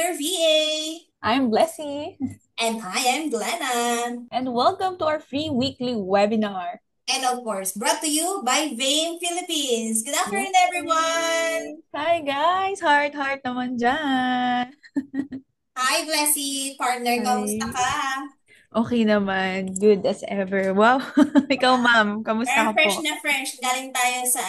Wonder VA. I'm Blessy, And I am Glenna. and welcome to our free weekly webinar. And of course, brought to you by VAME Philippines. Good afternoon, everyone. Yay! Hi guys! Heart naman dyan! Hi, Blessy. Partner, kamusta Hi. ka? Okay naman. Good as ever. Wow! Ikaw, Wow. ma'am. Kamusta Parang ka fresh po? na fresh. Galing tayo sa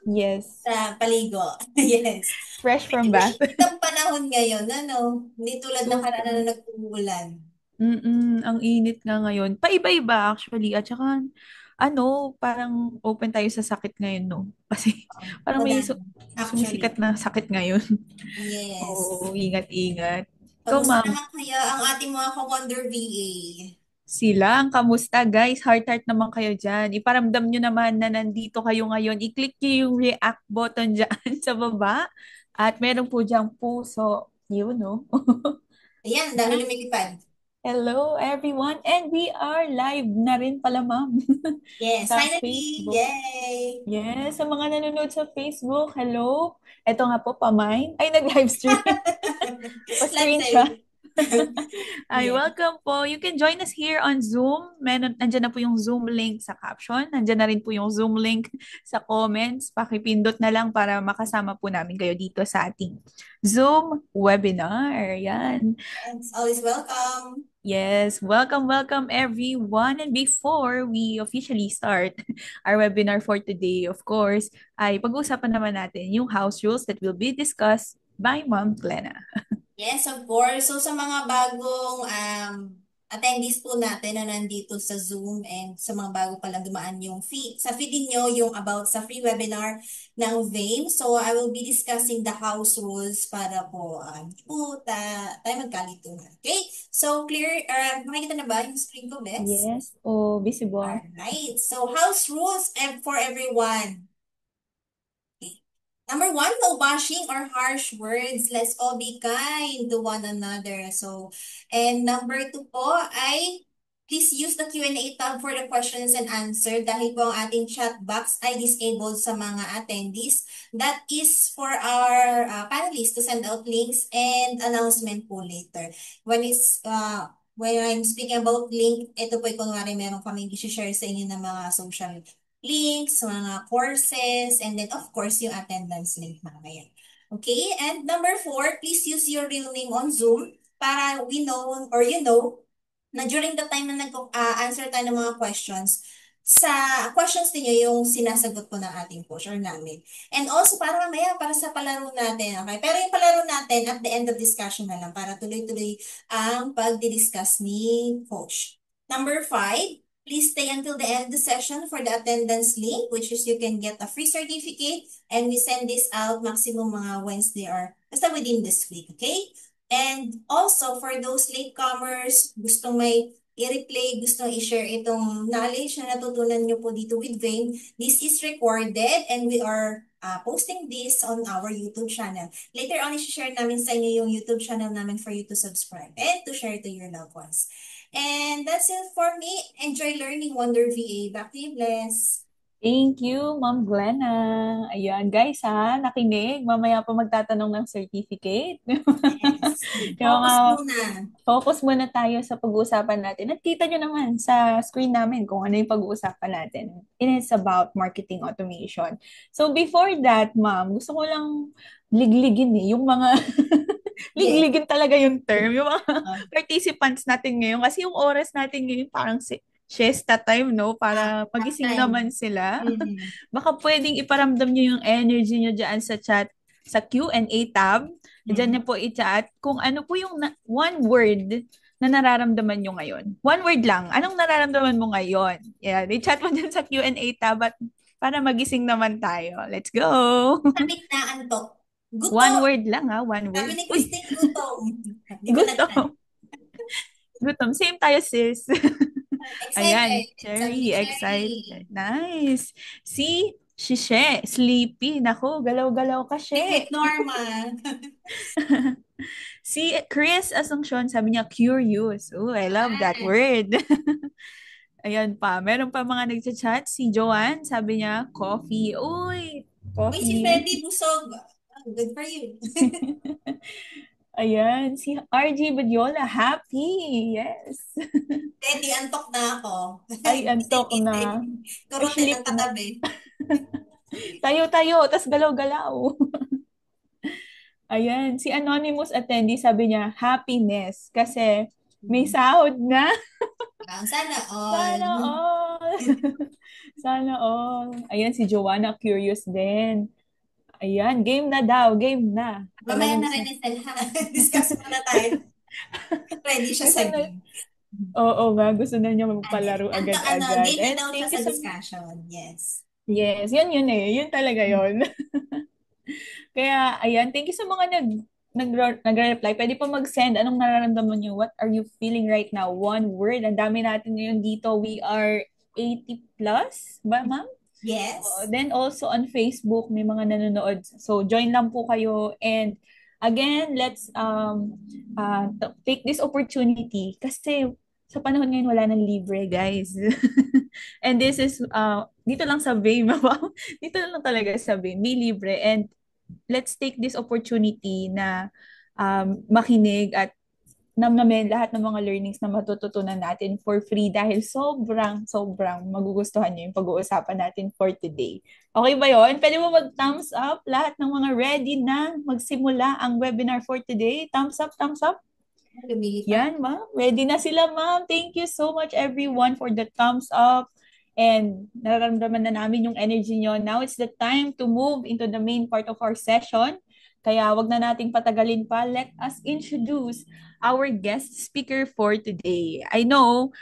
Yes. sa paligo. Yes. Fresh Medyo from bath. mainit ang panahon ngayon, ano? Hindi tulad ng karaan Super. na nag-uulan. Ang init nga ngayon. Paiba-iba actually. At saka, parang open tayo sa sakit ngayon, no? Kasi parang may Madami. sumisikat Actually. na sakit ngayon. Yes. Oo, ingat-ingat. Ikaw, Kamusta ma'am, naman kaya ang ating mga ka-Wonder VA? sila, ang kamusta guys? Heart naman kayo dyan. Iparamdam nyo naman na nandito kayo ngayon. I-click nyo yung react button dyan sa baba. At meron po dyang puso. Yun, no? Ayan, dami lumilipad. Hello everyone. And we are live na rin pala, ma'am. Yes, Sa finally! Facebook. Yay! Yes, sa mga nanonood sa Facebook, hello. Ito nga po, pamain. Ay, nag-live stream. Live tayo. Pa-screenshot. Ay, Yeah. welcome po. You can join us here on Zoom. Nandyan na po yung Zoom link sa caption. Nandyan na rin po yung Zoom link sa comments. Pakipindot na lang para makasama po namin kayo dito sa ating Zoom webinar. Yan. It's always welcome. Yes, welcome everyone. And before we officially start our webinar for today, of course, ay pag-uusapan naman natin yung house rules that will be discussed by Ma'am Glenna. Yes, of course. So sa mga bagong attendees po natin na nandito sa Zoom and sa mga bago palang dumaan yung feed, sa feed niyo yung about sa free webinar ng VAME. So I will be discussing the house rules para po tayo magkalito na. Okay? So clear, makikita na ba yung screen ko, Bes? Yes, o visible. Alright. So house rules and for everyone. Okay. Number one, no bashing or harsh words. Let's all be kind to one another. So, and number two po ay please use the Q&A tab for the questions and answer dahil po ang ating chat box ay disabled sa mga attendees. That is for our panelists to send out links and announcement po later. When I'm speaking about link, ito po kunwari meron kami i-share sa inyo ng mga social links, mga courses, and then of course yung attendance link mamaya. Okay? And number four, please use your real name on Zoom para we know or you know na during the time na nag-answer tayo ng mga questions, sa questions niyo yung sinasagot po ng ating coach or namin. And also para mamaya, para sa palaro natin, okay? Pero yung palaro natin at the end of discussion na lang para tuloy-tuloy ang pagdi-discuss ni coach. Number five, please stay until the end of the session for the attendance link, which is you can get a free certificate and we send this out maximum mga Wednesday or basta within this week, okay? And also for those latecomers, gustong may i-replay, gustong i-share itong knowledge na natutunan nyo po dito with Vane, this is recorded and we are posting this on our YouTube channel. Later on, i-share namin sa inyo yung YouTube channel namin for you to subscribe and to share to your loved ones. And that's it for me. Enjoy learning Wonder VA. Back to you, Bless. Thank you, Ma'am Glenna. Ayan, guys ha, nakinig. Mamaya pa magtatanong ng certificate. Yes. Yung mga Focus muna. focus muna tayo sa pag-uusapan natin. At kita nyo naman sa screen namin kung ano yung pag-uusapan natin. It is about marketing automation. So before that, ma'am, gusto ko lang ligligin yung mga Yes. ligligin talaga yung term, yung mga Uh, participants natin ngayon. Kasi yung oras natin ngayon parang siesta time, no? Para That magising naman time. sila. Mm. Baka pwedeng iparamdam nyo yung energy nyo dyan sa chat, sa Q&A tab. Diyan niyo Mm. po i-chat kung ano po yung one word na nararamdaman nyo ngayon. One word lang. Anong nararamdaman mo ngayon? Yeah, i-chat mo dyan sa Q&A tab at para magising naman tayo. Let's go! Sabik na antok. One Gutom. word lang ha, one Sabi word. ni Uy, Christine, gutom. Hindi ko na-chat. gutom. Gutom. Same tayo, sis. Ayan, Excited. Sabi ni Cherry, Cherry. excited. Nice. Si Shishe, sleepy. Naku, galaw-galaw ka, Sleep she. with Norma. Si Chris Asuncion, sabi niya, curious. Oh, I love that Ah. word. Ayan pa. Meron pa mga nagchat-chat. Si Joanne, sabi niya, coffee. Uy, Uy, si coffee. Freddy Busog. Oh, good for you. Ayan, si RG Badyola, happy! Yes! Teddy, antok na ako. Ay, Gising, antok na. gising. Kurutin Sleep ang na. katabi. Tayo-tayo, tas galaw-galaw. Ayan, si anonymous attendee sabi niya, happiness. Kasi may sahod na. Sana all. Sana all. Sana all. Ayan, si Joanna curious din. Ayan, game na daw, game na. Mamaya Talagang na rin gusto. ha. Discuss muna tayo. Ready siya Gusto sa na, game. oo nga, gusto na niya Ade. magpalaro Ano, agad-agad. game na And daw siya thank you sa so much. discussion. Yes. Yes, yun eh. Yun talaga yun. Kaya, ayan, thank you sa mga nagre-reply. Pwede pa mag-send. Anong nararamdaman nyo? What are you feeling right now? One word. Ang dami natin ngayon dito. We are 80 plus ba, ma'am? Yes. Then also on Facebook, may mga nanonood. So join lang po kayo. And again, let's take this opportunity kasi sa panahon ngayon wala nang libre, guys. And this is dito lang sa Vame, wow. Dito lang talaga sa Vame, may libre. And let's take this opportunity na makinig at namnamin lahat ng mga learnings na matututunan natin for free dahil sobrang magugustuhan niyo yung pag-uusapan natin for today. Okay ba yon? Pwede mo mag-thumbs up lahat ng mga ready na magsimula ang webinar for today. Thumbs up, thumbs up. Lumilipad. Yan, ma'am. Ready na sila, ma'am. Thank you so much, everyone, for the thumbs up. And nararamdaman na namin yung energy nyo. Now it's the time to move into the main part of our session. Kaya wag na nating patagalin pa. Let us introduce our guest speaker for today. I know,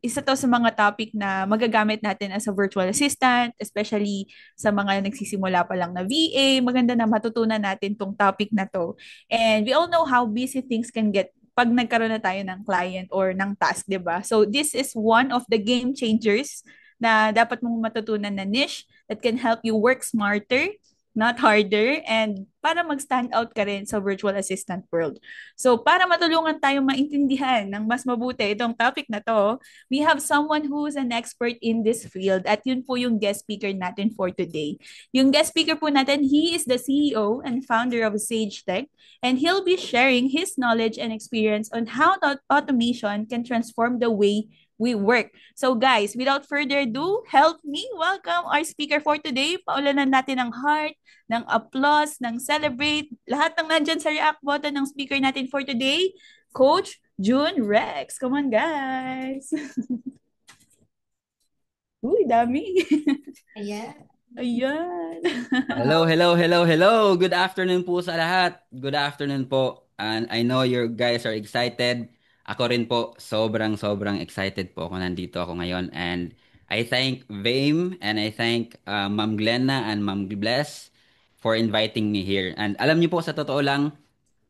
isa to sa mga topic na magagamit natin as a virtual assistant, especially sa mga nagsisimula pa lang na VA. Maganda na matutunan natin tong topic na to. And we all know how busy things can get pag nagkaroon na tayo ng client or ng task, 'di ba? So this is one of the game changers na dapat mong matutunan na niche that can help you work smarter, not harder, and para mag-stand out ka rin sa virtual assistant world. So para matulungan tayo maintindihan ng mas mabuti itong topic na to, we have someone who is an expert in this field at yun po yung guest speaker natin for today. Yung guest speaker po natin, he is the CEO and founder of Sage Tech, and he'll be sharing his knowledge and experience on how that automation can transform the way we work. So guys, without further ado, help me welcome our speaker for today. Paulanan natin ng heart, ng applause, ng celebrate, lahat ng nandyan sa react button ng speaker natin for today, Coach June Rex. Come on, guys. Uy, dami. Ayan. Ayan. Hello, hello, hello, hello. Good afternoon po sa lahat. Good afternoon po. And I know you guys are excited. Ako rin po, sobrang excited po ako nandito ako ngayon. And I thank Vame and I thank Ma'am Glenna and Ma'am Bless for inviting me here. And alam niyo po, sa totoo lang,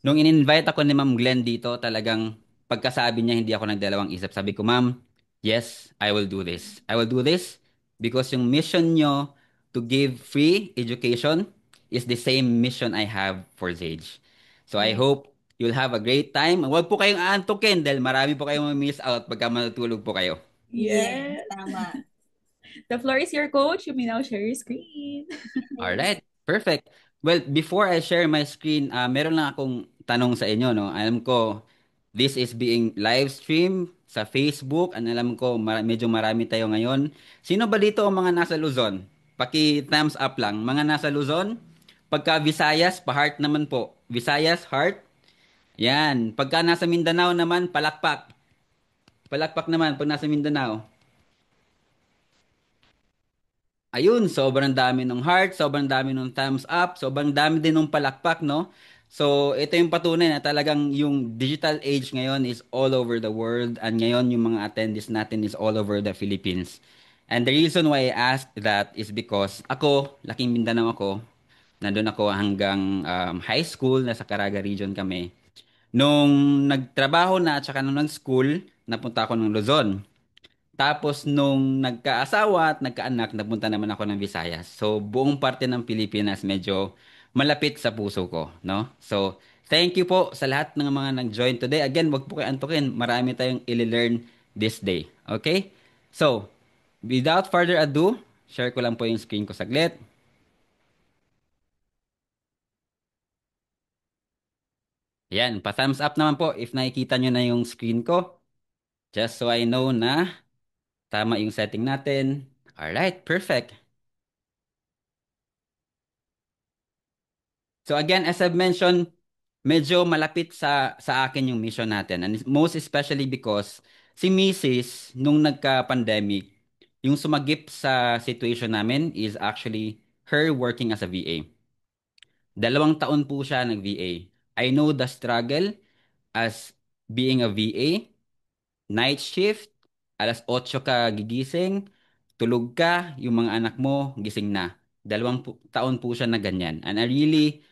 nung in-invite ako ni Ma'am Glenn dito, talagang pagkasabi niya, hindi ako nagdalawang isip. Sabi ko, Ma'am, yes, I will do this. I will do this because yung mission nyo to give free education is the same mission I have for Zage. So I Yes. hope you'll have a great time. Huwag po kayong aantukin dahil marami po kayong miss out pagka matutulog po kayo. Yes. Yes. Tama. The floor is your, coach. You may now share your screen. All Yes. right, perfect. Well, before I share my screen, meron lang akong tanong sa inyo, no? Alam ko, this is being live stream sa Facebook, and alam ko, medyo marami tayo ngayon. Sino ba dito ang mga nasa Luzon? Paki-thumbs up lang. Mga nasa Luzon, pagka Visayas, pa-heart naman po. Visayas, heart. Yan. Pagka nasa Mindanao naman, palakpak. Palakpak naman pag nasa Mindanao. Ayun, sobrang dami ng heart, sobrang dami ng thumbs up, sobrang dami din ng palakpak, no? So, ito yung patunay na talagang yung digital age ngayon is all over the world, and ngayon yung mga attendees natin is all over the Philippines. And the reason why I asked that is because ako, laking Mindanao ako, nandun ako hanggang high school, nasa Caraga region kami. Nung nagtrabaho na at saka nung nag-school, napunta ako ng Luzon. Tapos nung nagkaasawa at nagkaanak, napunta naman ako ng Visayas. So buong parte ng Pilipinas medyo malapit sa puso ko, no? So thank you po sa lahat ng mga nag-join today. Again, wag po kayo antukin. Marami tayong i-learn this day. Okay? So, without further ado, share ko lang po yung screen ko saglit. Ayan, pa-thumbs up naman po if nakikita nyo na yung screen ko. Just so I know na tama yung setting natin. Alright, perfect. So again, as I've mentioned, medyo malapit sa akin yung mission natin. And most especially because si Mrs. nung nagka-pandemic, yung sumagip sa situation namin is actually her working as a VA. 2 taon po siya nag-VA. I know the struggle as being a VA, night shift, 8:00 ka gigising, tulog ka, yung mga anak mo gising na. 2 taon po siya na ganyan. And I really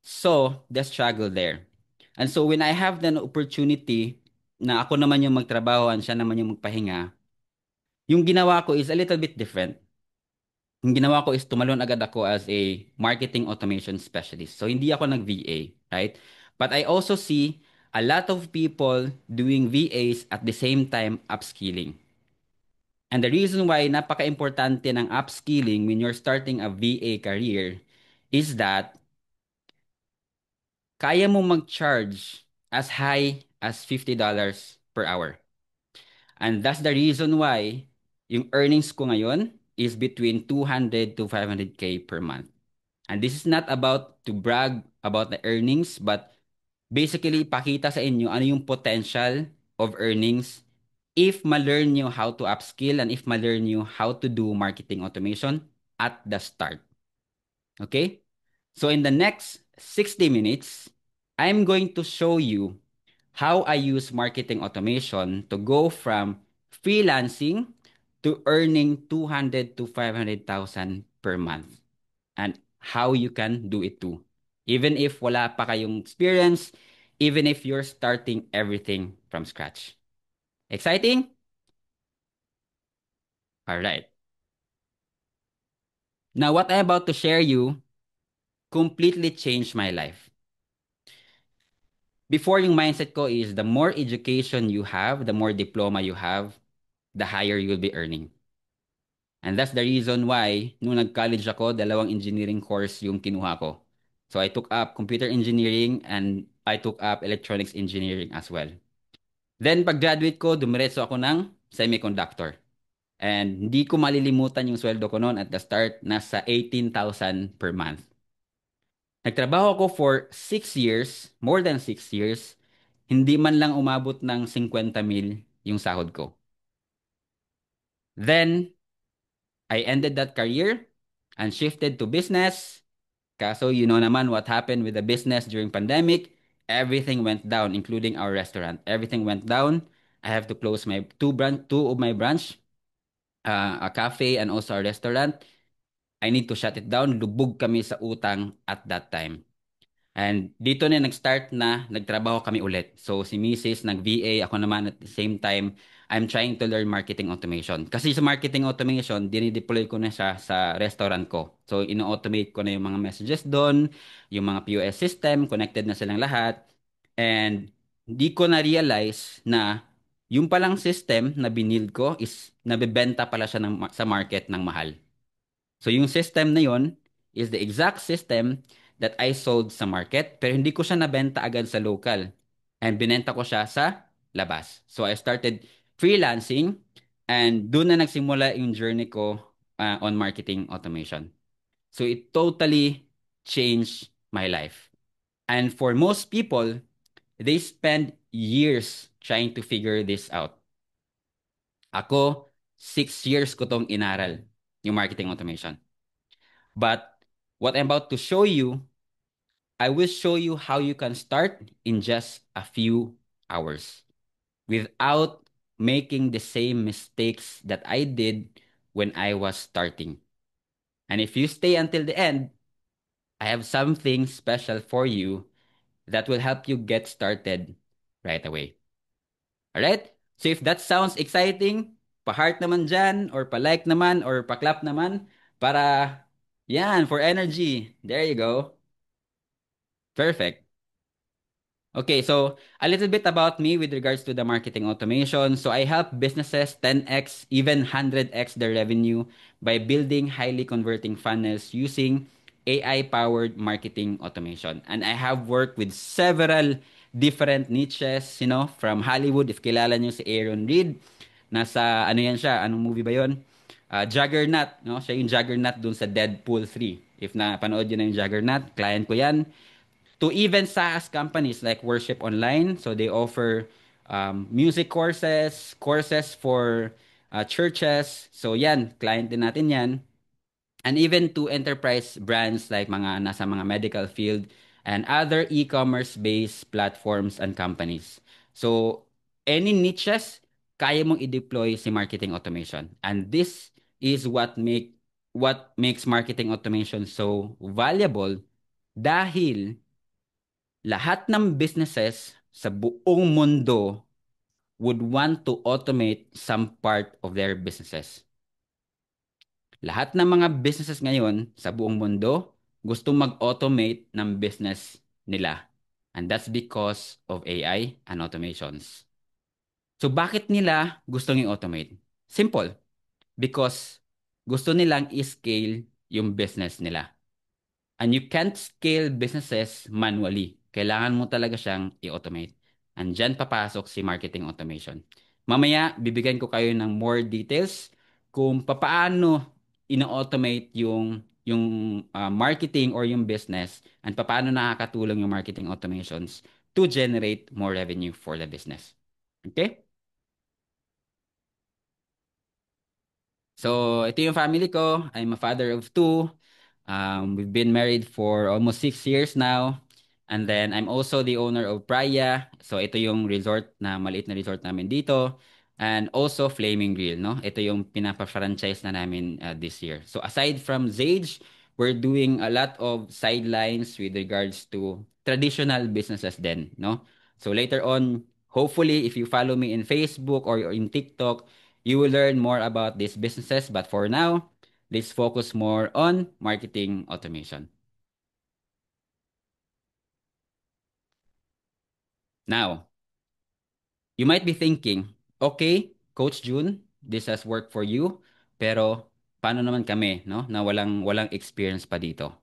saw the struggle there. And so when I have the opportunity na ako naman yung magtrabaho and siya naman yung magpahinga, yung ginawa ko is a little bit different. Yung ginawa ko is tumalon agad ako as a marketing automation specialist. So hindi ako nag-VA, right? But I also see a lot of people doing VAs at the same time upskilling. And the reason why napaka-importante ng upskilling when you're starting a VA career is that kaya mo mag-charge as high as $50 per hour. And that's the reason why yung earnings ko ngayon is between 200 to 500K per month. And this is not about to brag about the earnings, but basically pakita sa inyo ano yung potential of earnings if ma-learn nyo how to upskill and if ma-learn nyo how to do marketing automation at the start. Okay? So in the next 60 minutes, I'm going to show you how I use marketing automation to go from freelancing to earning 200 to 500,000 per month and how you can do it too. Even if wala pa kayong experience, even if you're starting everything from scratch. Exciting? All right. Now what I'm about to share you completely changed my life. Before yung mindset ko is the more education you have, the more diploma you have, the higher you'll be earning. And that's the reason why nung nag-college ako, 2 engineering course yung kinuha ko. So I took up computer engineering and I took up electronics engineering as well. Then pag-graduate ko, dumiretso ako ng semiconductor. And hindi ko malilimutan yung sweldo ko noon at the start, nasa 18,000 per month. Nagtrabaho ako for 6 years, more than 6 years, hindi man lang umabot ng 50,000 yung sahod ko. Then, I ended that career and shifted to business. Kaso, you know naman what happened with the business during pandemic. Everything went down, including our restaurant. Everything went down. I have to close my two of my branch, a cafe and also a restaurant. I need to shut it down. Lubog kami sa utang at that time. And dito na nag-start na nagtrabaho kami ulit. So si Mrs. nag-VA, ako naman at the same time, I'm trying to learn marketing automation. Kasi sa marketing automation, dinideploy ko na siya sa restaurant ko. So ino-automate ko na yung mga messages doon, yung mga POS system, connected na silang lahat. And di ko na-realize na yung palang system na binild ko is nabebenta pala siya sa market ng mahal. So yung system na yon is the exact system that I sold sa market pero hindi ko siya nabenta agad sa local and binenta ko siya sa labas. So I started freelancing and doon na nagsimula yung journey ko on marketing automation. So it totally changed my life. And for most people, they spend years trying to figure this out. Ako, 6 years ko tong inaral, yung marketing automation. But what I'm about to show you, I will show you how you can start in just a few hours without making the same mistakes that I did when I was starting. And if you stay until the end, I have something special for you that will help you get started right away. Alright? So if that sounds exciting, pa-heart naman dyan, or pa-like naman, or pa-clap naman, para, yan, for energy. There you go. Perfect. Okay, so a little bit about me with regards to the marketing automation. So I help businesses 10x, even 100x their revenue by building highly converting funnels using AI-powered marketing automation. And I have worked with several different niches, from Hollywood. If kilala niyo si Aaron Reed, nasa, ano yan siya, anong movie ba yon? Juggernaut, no? Siya yung Juggernaut dun sa Deadpool 3. If napanood yun na yung Juggernaut, client ko yan. To even SaaS companies like Worship Online. So they offer music courses, courses for churches. So yan, client din natin yan. And even to enterprise brands like nasa mga medical field and other e-commerce based platforms and companies. So any niches, kaya mong i-deploy si marketing automation. And this is what makes marketing automation so valuable dahil lahat ng businesses sa buong mundo would want to automate some part of their businesses. Lahat ng mga businesses ngayon sa buong mundo gustong mag-automate ng business nila. And that's because of AI and automations. So bakit nila gustong i-automate? Simple. Because gusto nilang i-scale yung business nila. And you can't scale businesses manually. Kailangan mo talaga siyang i-automate. And dyan papasok si marketing automation. Mamaya, bibigyan ko kayo ng more details kung paano ino-automate yung marketing or yung business and paano nakakatulong yung marketing automations to generate more revenue for the business. Okay? So, ito yung family ko. I'm a father of two. We've been married for almost 6 years now. And then I'm also the owner of Praia. So ito yung resort na maliit na resort namin dito. And also Flaming Grill, no? Ito yung pinapa-franchise na namin this year. So aside from Zage, we're doing a lot of sidelines with regards to traditional businesses then, no? So later on, hopefully if you follow me in Facebook or in TikTok, you will learn more about these businesses. But for now, let's focus more on marketing automation. Now, you might be thinking, okay, Coach June, this has worked for you, pero paano naman kami, no, na walang experience pa dito?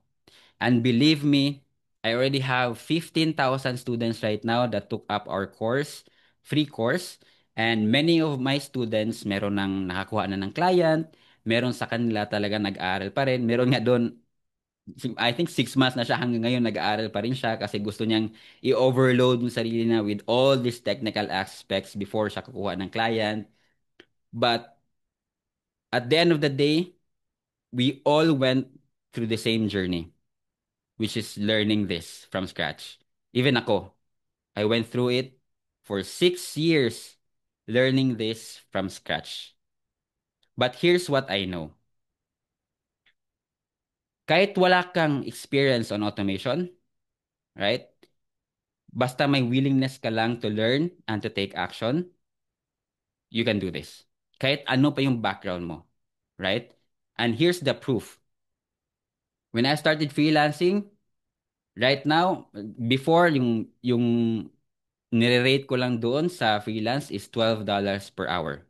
And believe me, I already have 15,000 students right now that took up our course, free course, and many of my students meron nang nakakuha na ng client, meron sa kanila talaga nag-aaral pa rin, meron nga doon I think 6 months na siya hanggang ngayon nag-aaral pa rin siya kasi gusto niyang i-overload yung sarili niya with all these technical aspects before siya kukuha ng client. But at the end of the day, we all went through the same journey, which is learning this from scratch. Even ako, I went through it for 6 years learning this from scratch. But here's what I know. Kahit wala kang experience on automation, right? Basta may willingness ka lang to learn and to take action, you can do this. Kahit ano pa yung background mo, right? And here's the proof. When I started freelancing, right now, before yung nire-rate ko lang doon sa freelance is $12 per hour.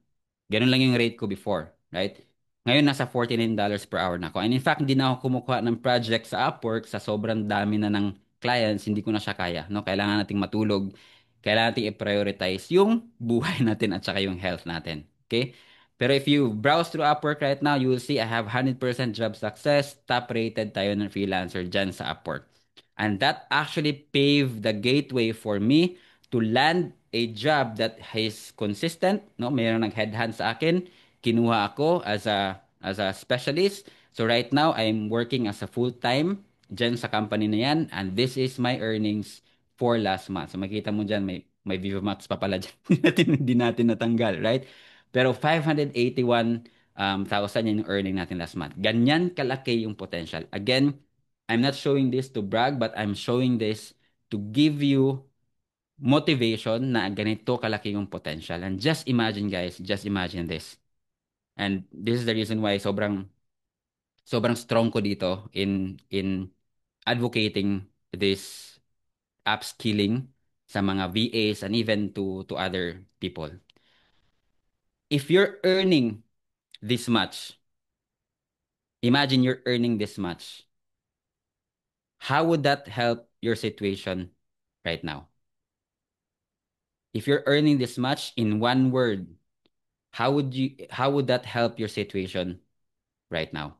Ganun lang yung rate ko before, right? Ngayon, nasa $49 per hour na ako. And in fact, hindi na ako kumukuha ng project sa Upwork sa sobrang dami na ng clients, hindi ko na siya kaya. No? Kailangan nating matulog. Kailangan nating i-prioritize yung buhay natin at saka yung health natin. Okay? Pero if you browse through Upwork right now, you will see I have 100% job success. Top rated tayo ng freelancer dyan sa Upwork. And that actually paved the gateway for me to land a job that is consistent, no? Mayroong nag-headhunt sa akin, kinuha ako as a specialist. So right now, I'm working as a full-time dyan sa company na yan, and this is my earnings for last month. So makita mo dyan, may Viva Max pa pala dyan. Hindi natin natanggal, right? Pero 581,000 yan yung earning natin last month. Ganyan kalaki yung potential. Again, I'm not showing this to brag, but I'm showing this to give you motivation na ganito kalaki yung potential. And just imagine guys, just imagine this. And this is the reason why sobrang strong ko dito in advocating this upskilling sa mga VAs and even to other people. If you're earning this much, imagine you're earning this much. How would that help your situation right now? If you're earning this much in one word, how would that help your situation right now?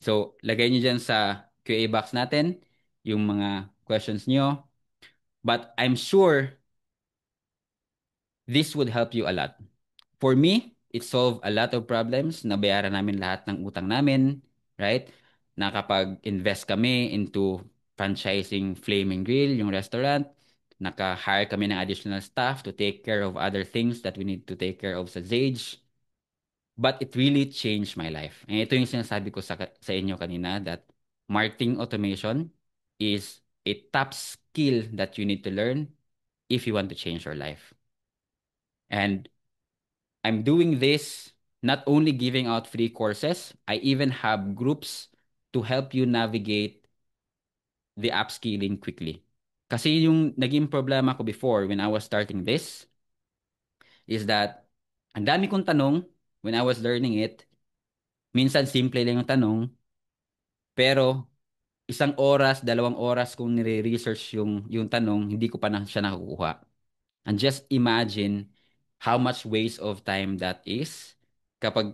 So, lagay niyo dyan sa QA box natin yung mga questions niyo. But I'm sure this would help you a lot. For me, it solved a lot of problems. Nabayaran namin lahat ng utang namin, right? Nakapag-invest kami into franchising Flaming Grill, yung restaurant. Naka-hire kami ng additional staff to take care of other things that we need to take care of sa Zage. But it really changed my life. And ito yung sinasabi ko sa inyo kanina that marketing automation is a top skill that you need to learn if you want to change your life. And I'm doing this not only giving out free courses, I even have groups to help you navigate the upskilling quickly. Kasi yung naging problema ko before when I was starting this is that ang dami kong tanong when I was learning it. Minsan simple lang yung tanong, pero 1 oras, 2 oras kung nire-research yung tanong, hindi ko pa na siya nakukuha. And just imagine how much waste of time that is kapag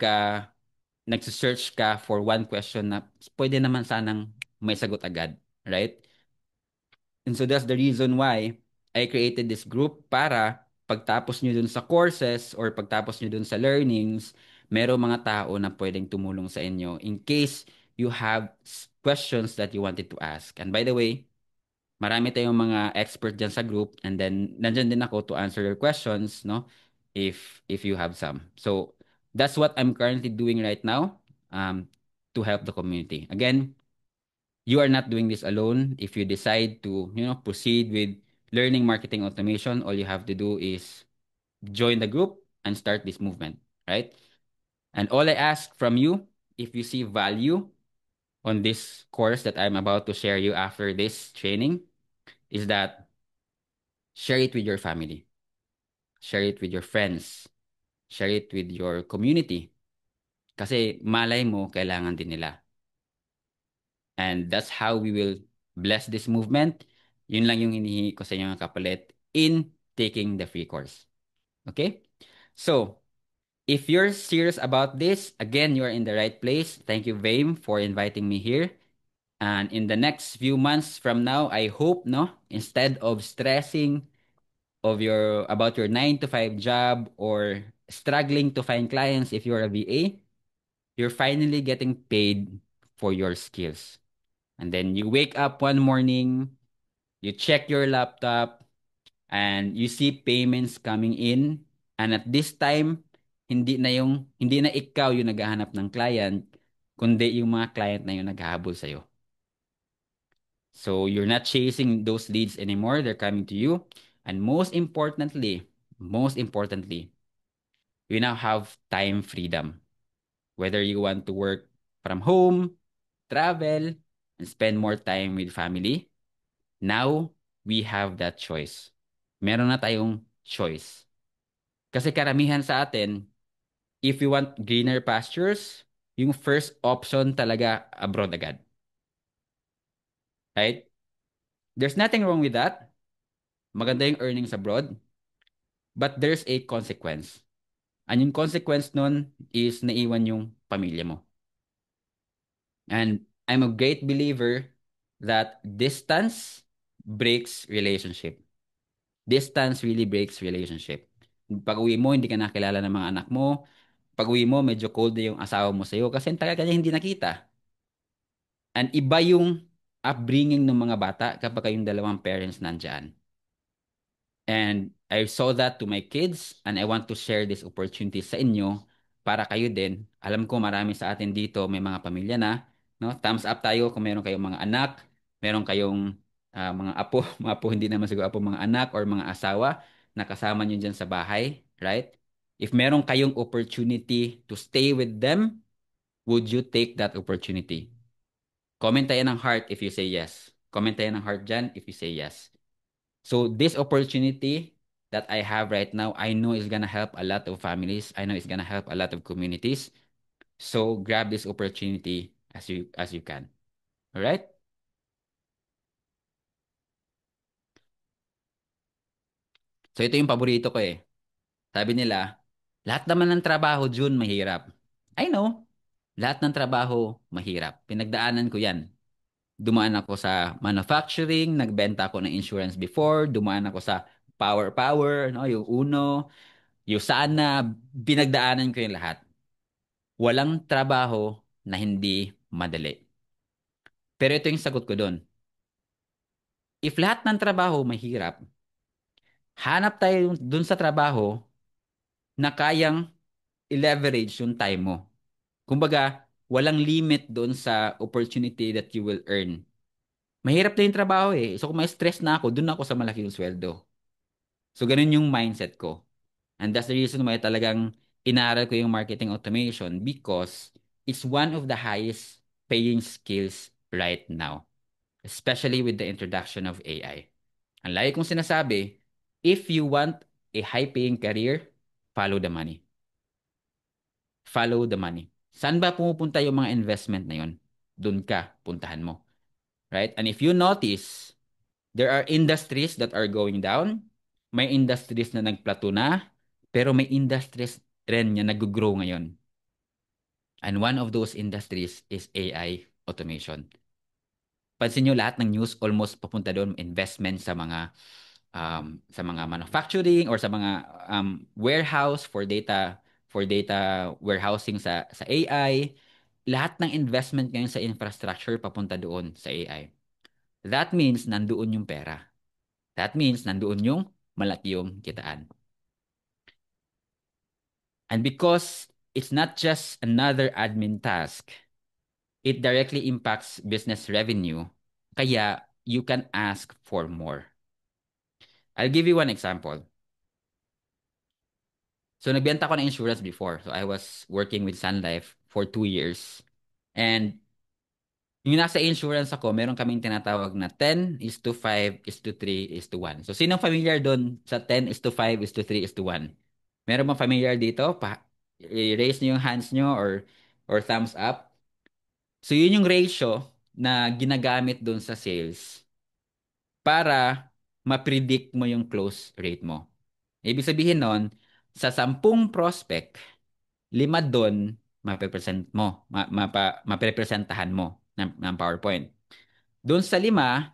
nagsisearch ka for one question na pwede naman sanang may sagot agad, right? And so that's the reason why I created this group para pagtapos nyo dun sa courses or pagtapos nyo dun sa learnings, merong mga tao na pwedeng tumulong sa inyo in case you have questions that you wanted to ask. And by the way, marami tayong mga expert dyan sa group and then nandyan din ako to answer your questions, no? If you have some. So that's what I'm currently doing right now to help the community. Again, you are not doing this alone. If you decide to, proceed with learning marketing automation, all you have to do is join the group and start this movement, right? And all I ask from you, if you see value on this course that I'm about to share you after this training, is that share it with your family, share it with your friends, share it with your community. Kasi malay mo, kailangan din nila. And that's how we will bless this movement. Yun lang yung hinihingi ko sa inyo ng kapalit in taking the free course. Okay? So, if you're serious about this, again, you're in the right place. Thank you, Vame, for inviting me here. And in the next few months from now, I hope, no, instead of stressing about your 9 to 5 job or struggling to find clients if you're a VA, you're finally getting paid for your skills. And then you wake up one morning, you check your laptop, and you see payments coming in. And at this time, hindi na ikaw yung naghahanap ng client, kundi yung mga client na yung naghahabol sa'yo. So you're not chasing those leads anymore. They're coming to you. And most importantly, you now have time freedom. Whether you want to work from home, travel, and spend more time with family, now we have that choice. Meron na tayong choice. Kasi karamihan sa atin, if you want greener pastures, yung first option talaga abroad agad. Right? There's nothing wrong with that. Maganda yung earnings abroad. But there's a consequence. And yung consequence nun is naiwan yung pamilya mo. And I'm a great believer that distance breaks relationship. Distance really breaks relationship. Pag uwi mo, hindi ka nakilala ng mga anak mo. Pag uwi mo, medyo cold na yung asawa mo sa'yo kasi ang tagal ka niya hindi nakita. And iba yung upbringing ng mga bata kapag kayong dalawang parents nandyan. And I saw that to my kids and I want to share this opportunity sa inyo para kayo din. Alam ko marami sa atin dito may mga pamilya na, no? Thumbs up tayo kung meron kayong mga anak, meron kayong mga apo, mga apo hindi naman siguro apo, mga anak or mga asawa na kasama niyo diyan sa bahay, right? If meron kayong opportunity to stay with them, would you take that opportunity? Comment tayo ng heart if you say yes. Comment tayo ng heart dyan if you say yes. So this opportunity that I have right now, I know is gonna help a lot of families. I know it's gonna help a lot of communities. So grab this opportunity as you can. All right? So ito yung paborito ko eh. Sabi nila, lahat naman ng trabaho, June, mahirap. I know, lahat ng trabaho, mahirap. Pinagdaanan ko yan. Dumaan ako sa manufacturing, nagbenta ako ng insurance before, dumaan ako sa Power, no, yung Uno, yung Sana, binagdaanan ko yung lahat. Walang trabaho na hindi madali. Pero ito yung sagot ko doon. If lahat ng trabaho mahirap, hanap tayo doon sa trabaho na kayang i-leverage yung time mo. Kumbaga, walang limit doon sa opportunity that you will earn. Mahirap na yung trabaho eh. So kung may stress na ako, doon ako sa malaking sweldo. So ganun yung mindset ko. And that's the reason why talagang inaral ko yung marketing automation because it's one of the highest paying skills right now, especially with the introduction of AI. Ang lagi kong sinasabi, if you want a high-paying career, follow the money. Follow the money. Saan ba pumupunta yung mga investment na yun? Doon ka, puntahan mo. Right? And if you notice, there are industries that are going down. May industries na nagplato na, pero may industries rin na nag-grow ngayon. And one of those industries is AI automation. Pansin nyo lahat ng news almost papunta doon investment sa mga manufacturing or sa mga warehouse for data warehousing sa AI. Lahat ng investment ngayon sa infrastructure papunta doon sa AI. That means nandoon yung pera. That means nandoon yung malaki yung kitaan. And because it's not just another admin task, it directly impacts business revenue, kaya you can ask for more. I'll give you one example. So nagbenta ko ng insurance before. So I was working with Sun Life for 2 years. And yung nasa insurance ako, meron kaming tinatawag na 10:5:3:1. So sinong familiar doon sa 10:5:3:1? Meron bang familiar dito? I-raise nyo yung hands nyo or thumbs up. So yun yung ratio na ginagamit doon sa sales para ma-predict mo yung close rate mo. Ibig sabihin nun, sa 10 prospect, 5 doon mape-present mo, mape-presentahan mo ng PowerPoint. Doon sa 5,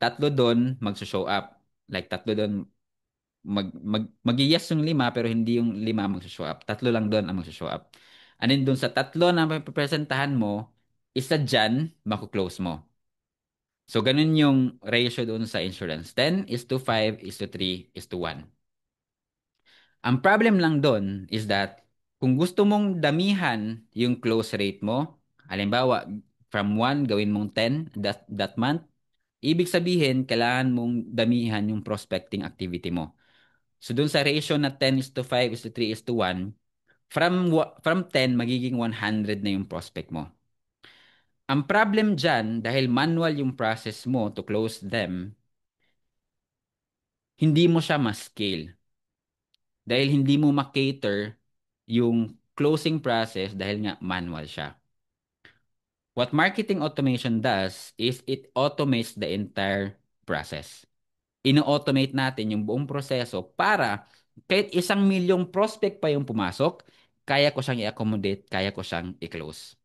3 doon magso-show up. Like 3 doon mag-yes yung 5 pero hindi yung 5 magso-show up. 3 lang doon ang magso-show up. And then doon sa 3 na mape-presentahan mo, isa dyan, mako-close mo. So, ganun yung ratio doon sa insurance. 10:5:3:1. Ang problem lang doon is that kung gusto mong damihan yung close rate mo, halimbawa, from 1 gawin mong 10 that month, ibig sabihin, kailangan mong damihan yung prospecting activity mo. So, doon sa ratio na 10:5:3:1, from 10, magiging 100 na yung prospect mo. Ang problem dyan, dahil manual yung process mo to close them, hindi mo siya ma-scale. Dahil hindi mo ma-cater yung closing process dahil nga manual siya. What marketing automation does is it automates the entire process. Ino-automate natin yung buong proseso para kahit 1 milyong prospect pa yung pumasok, kaya ko siyang i-accommodate, kaya ko siyang i-close.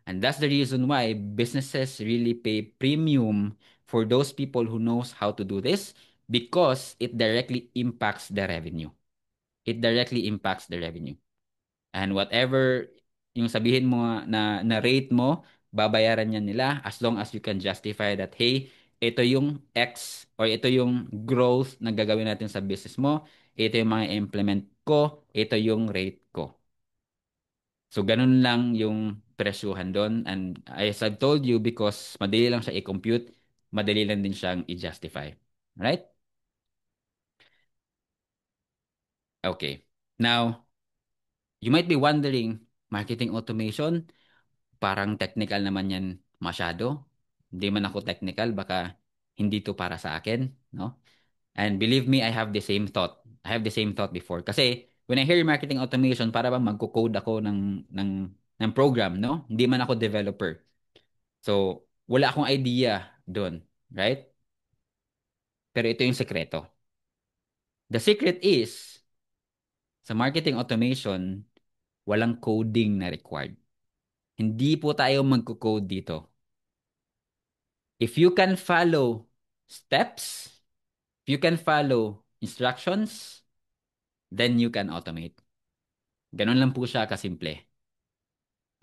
And that's the reason why businesses really pay premium for those people who knows how to do this because it directly impacts the revenue. It directly impacts the revenue. And whatever yung sabihin mo na rate mo, babayaran niya nila as long as you can justify that, hey, ito yung X or ito yung growth na gagawin natin sa business mo, ito yung mga implement ko, ito yung rate ko. So, ganun lang yung presyuhan doon. And as I've told you, because madali lang siya i-compute, madali lang din siyang i-justify. Right? Okay. Now, you might be wondering, marketing automation, parang technical naman yan masyado. Hindi man ako technical, baka hindi to para sa akin, no? And believe me, I have the same thought. I have the same thought before. Kasi when I hear marketing automation, para bang magko-code ako ng program, no? Hindi man ako developer. So, wala akong idea doon, right? Pero ito yung sekreto. The secret is, sa marketing automation, walang coding na required. Hindi po tayo magko-code dito. If you can follow steps, if you can follow instructions, then you can automate. Ganun lang po siya kasimple.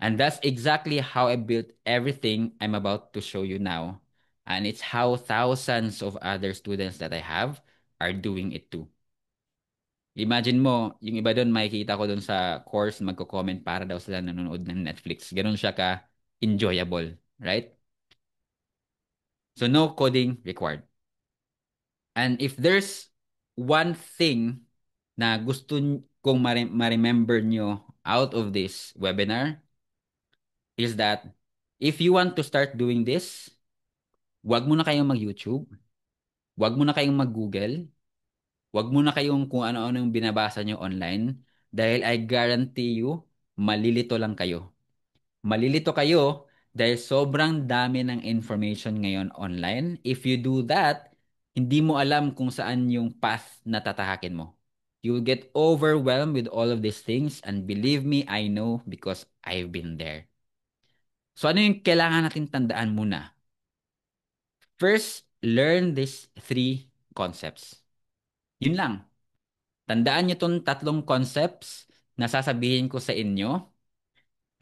And that's exactly how I built everything I'm about to show you now. And it's how thousands of other students that I have are doing it too. Imagine mo, yung iba doon makikita ko doon sa course magko-comment para daw sila nanonood ng Netflix. Ganun siya ka enjoyable, right? So no coding required. And if there's one thing na gusto kong ma-remember nyo out of this webinar is that if you want to start doing this, wag mo na kayong mag-YouTube, wag mo na kayong mag-Google, wag mo na kayong kung ano-ano yung binabasa nyo online dahil I guarantee you, malilito lang kayo. Malilito kayo dahil sobrang dami ng information ngayon online. If you do that, hindi mo alam kung saan yung path na tatahakin mo. You will get overwhelmed with all of these things and believe me, I know because I've been there. So ano yung kailangan natin tandaan muna? First, learn these three concepts. Yun lang. Tandaan nyo tong tatlong concepts na sasabihin ko sa inyo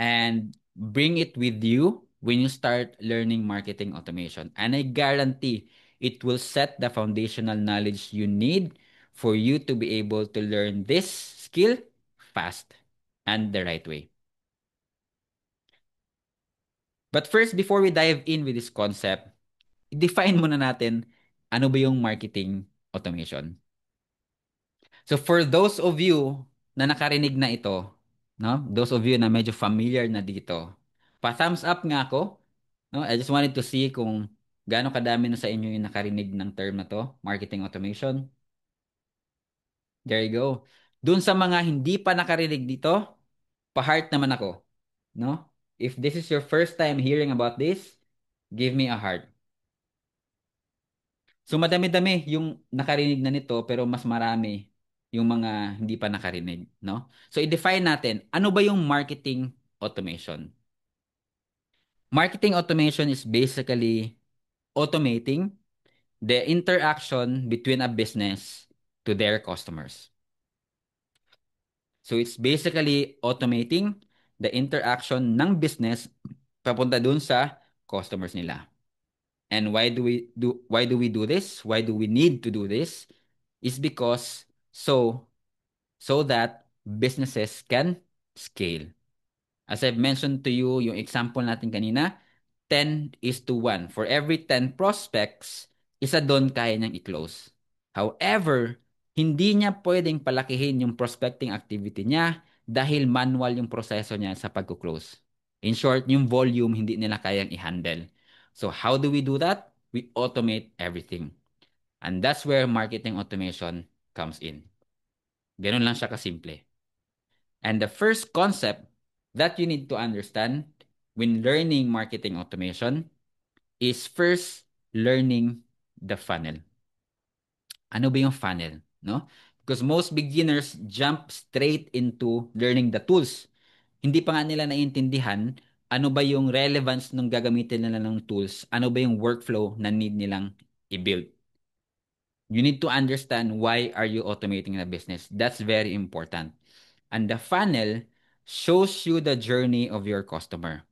and bring it with you when you start learning marketing automation. And I guarantee it will set the foundational knowledge you need for you to be able to learn this skill fast and the right way. But first, before we dive in with this concept, define muna natin ano ba yung marketing automation. So for those of you na nakarinig na ito, no? Those of you na medyo familiar na dito, pa-thumbs up nga ako, no? I just wanted to see kung gaano kadami na sa inyo yung nakarinig ng term na to, marketing automation. There you go. Dun sa mga hindi pa nakarinig dito, pa-heart naman ako, no? If this is your first time hearing about this, give me a heart. So madami-dami yung nakarinig na nito pero mas marami yung mga hindi pa nakarinig, no? So i-define natin, ano ba yung marketing automation? Marketing automation is basically automating the interaction between a business to their customers. So it's basically automating the interaction ng business papunta dun sa customers nila. And why do we do this? Why do we need to do this? Is because so that businesses can scale. As I've mentioned to you, yung example natin kanina, 10:1. For every 10 prospects, isa doon kaya niyang i-close. However, hindi niya pwedeng palakihin yung prospecting activity niya dahil manual yung proseso niya sa pagko-close. In short, yung volume hindi nila kayang i-handle. So how do we do that? We automate everything. And that's where marketing automation comes in. Ganun lang siya kasimple. And the first concept that you need to understand when learning marketing automation is first learning the funnel. Ano ba yung funnel, no? Because most beginners jump straight into learning the tools. Hindi pa nga nila naiintindihan ano ba yung relevance nung gagamitin nila ng tools, ano ba yung workflow na need nilang i-build. You need to understand why are you automating the business. That's very important. And the funnel shows you the journey of your customer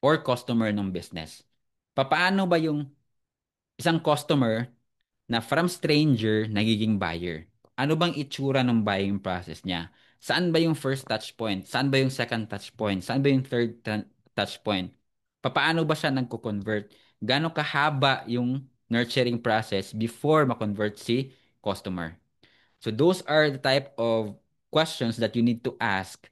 or customer ng business. Papaano ba yung isang customer na from stranger nagiging buyer? Ano bang itsura ng buying process niya? Saan ba yung first touch point? Saan ba yung second touch point? Saan ba yung third touch point? Papaano ba siya nagko-convert? Gaano kahaba yung nurturing process before ma-convert si customer? So those are the type of questions that you need to ask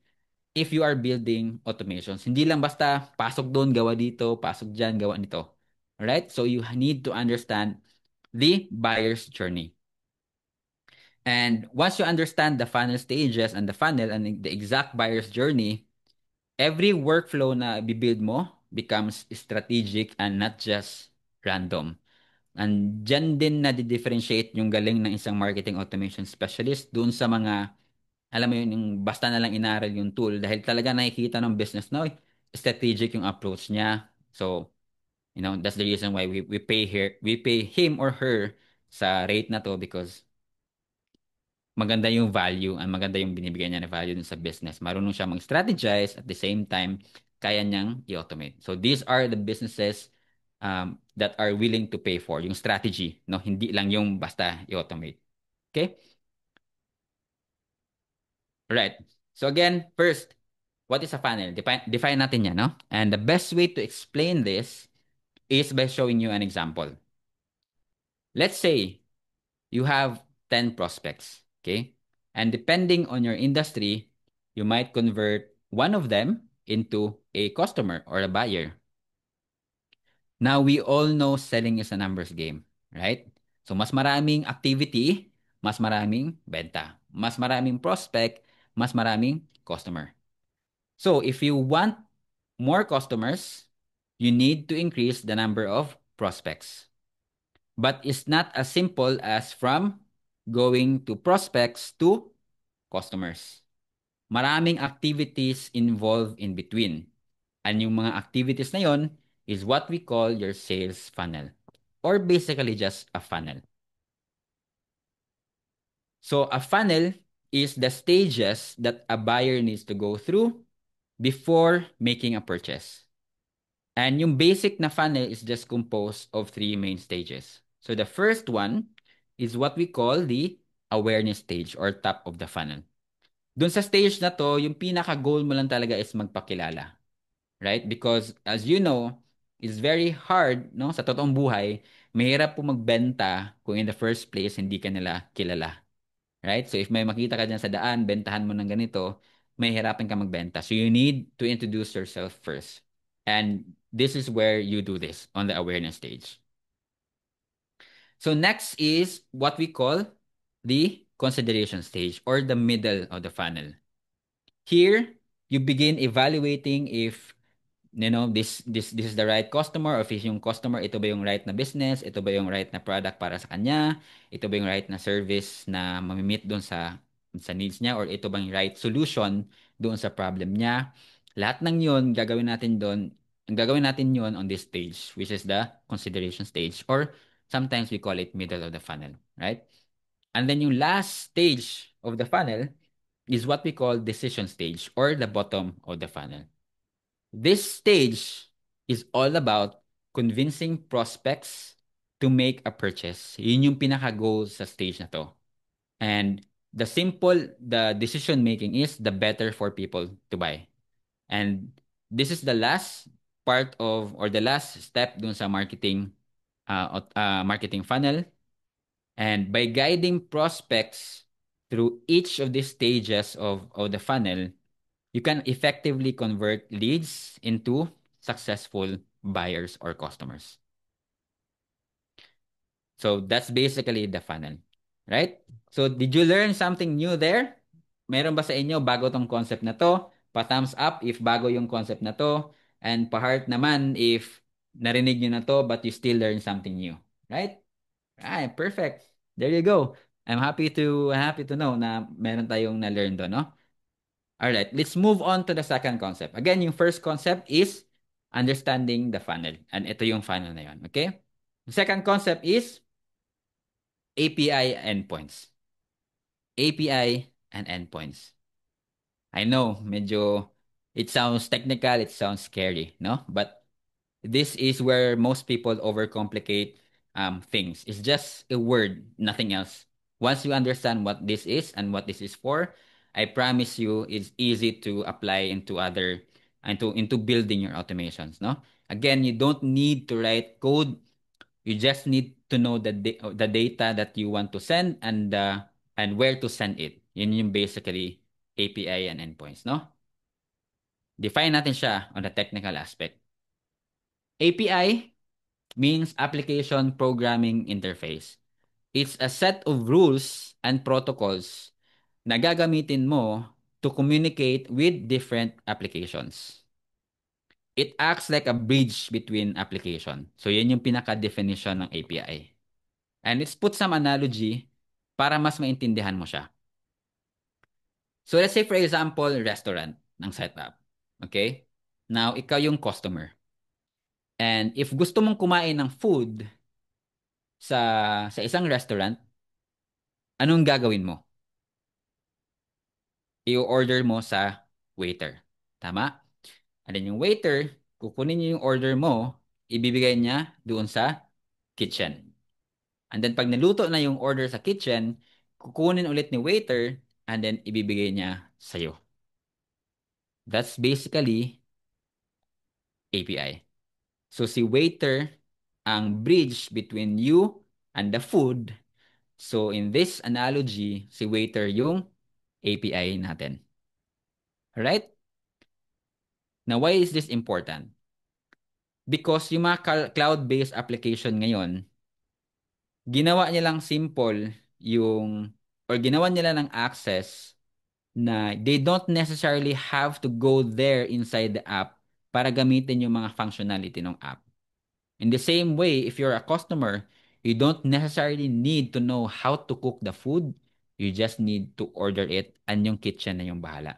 if you are building automations. Hindi lang basta pasok doon, gawa dito, pasok dyan, gawa nito. Alright? So you need to understand the buyer's journey. And once you understand the funnel stages and the funnel and the exact buyer's journey, every workflow na bibuild mo becomes strategic and not just random. And dyan din na differentiate yung galing ng isang marketing automation specialist doon sa mga, alam mo yun, yung basta na lang inaral yung tool dahil talaga nakikita ng business na, strategic yung approach niya. So, that's the reason why we pay him or her sa rate na to because maganda yung value and maganda yung binibigyan niya na value dun sa business. Marunong siya mag-strategize at the same time, kaya niyang i-automate. So these are the businesses that are willing to pay for yung strategy, no? Hindi lang yung basta i-automate. Okay? Right. So again, first, what is a funnel? Define natin yan, no? And the best way to explain this is by showing you an example. Let's say you have 10 prospects, okay? And depending on your industry, you might convert one of them into a customer or a buyer. Now, we all know selling is a numbers game, right? So, mas maraming activity, mas maraming benta. Mas maraming prospect, mas maraming customer. So, if you want more customers, you need to increase the number of prospects. But it's not as simple as from going to prospects to customers. Maraming activities involved in between. And yung mga activities na yon is what we call your sales funnel. Or basically just a funnel. So a funnel is the stages that a buyer needs to go through before making a purchase. And yung basic na funnel is just composed of three main stages. So the first one is what we call the awareness stage or top of the funnel. Doon sa stage na to, yung pinaka-goal mo lang talaga is magpakilala. Right? Because as you know, it's very hard, no? Sa totoong buhay, mahirap po magbenta kung in the first place hindi ka nila kilala. Right? So if may makita ka dyan sa daan, bentahan mo ng ganito, mahihirapan ka magbenta. So you need to introduce yourself first. And this is where you do this on the awareness stage. So next is what we call the consideration stage or the middle of the funnel. Here, you begin evaluating if this is the right customer or if yung customer, ito ba yung right na business, ito ba yung right na product para sa kanya, ito ba yung right na service na mamimit doon sa needs niya or ito ba yung right solution doon sa problem niya. Lahat ng yun, gagawin natin yun on this stage, which is the consideration stage or sometimes we call it middle of the funnel, right? And then yung last stage of the funnel is what we call decision stage or the bottom of the funnel. This stage is all about convincing prospects to make a purchase. Yun yung pinaka-goal sa stage na to. And the decision making is the better for people to buy. And this is the last part of or the last step dun sa marketing funnel. And by guiding prospects through each of these stages of the funnel, you can effectively convert leads into successful buyers or customers. So that's basically the funnel, right? So did you learn something new there? Meron ba sa inyo bago tong concept na to? Pa-thumbs up if bago yung concept na to. And pa-heart naman if narinig nyo na to but you still learn something new. Right? Right, perfect. There you go. I'm happy to know na meron tayong na-learn doon, no? All right, let's move on to the second concept. Again, yung first concept is understanding the funnel. And ito yung funnel na yun, okay? The second concept is API endpoints. API and endpoints. I know, it sounds technical, it sounds scary, no? But this is where most people overcomplicate things. It's just a word, nothing else. Once you understand what this is and what this is for, I promise you it's easy to apply into building your automations, no? Again, you don't need to write code. You just need to know the data that you want to send and where to send it. Yun yung basically API and endpoints, no? Define natin siya on the technical aspect. API means Application Programming Interface. It's a set of rules and protocols na gagamitin mo to communicate with different applications. It acts like a bridge between application. So, yan yung pinaka-definition ng API. And let's put some analogy para mas maintindihan mo siya. So, let's say for example, restaurant ng setup. Okay? Now, ikaw yung customer. And if gusto mong kumain ng food sa isang restaurant, anong gagawin mo? I-order mo sa waiter. Tama? And then yung waiter, kukunin niya yung order mo, ibibigay niya doon sa kitchen. And then pag naluto na yung order sa kitchen, kukunin ulit ni waiter and then ibibigay niya sa'yo. That's basically API. So si waiter ang bridge between you and the food. So in this analogy, si waiter yung API natin. Alright? Now why is this important? Because yung mga cloud-based application ngayon, ginawa niya lang simple yung or ginawa nila ng access na they don't necessarily have to go there inside the app para gamitin yung mga functionality ng app. In the same way, if you're a customer, you don't necessarily need to know how to cook the food. You just need to order it and yung kitchen na yung bahala.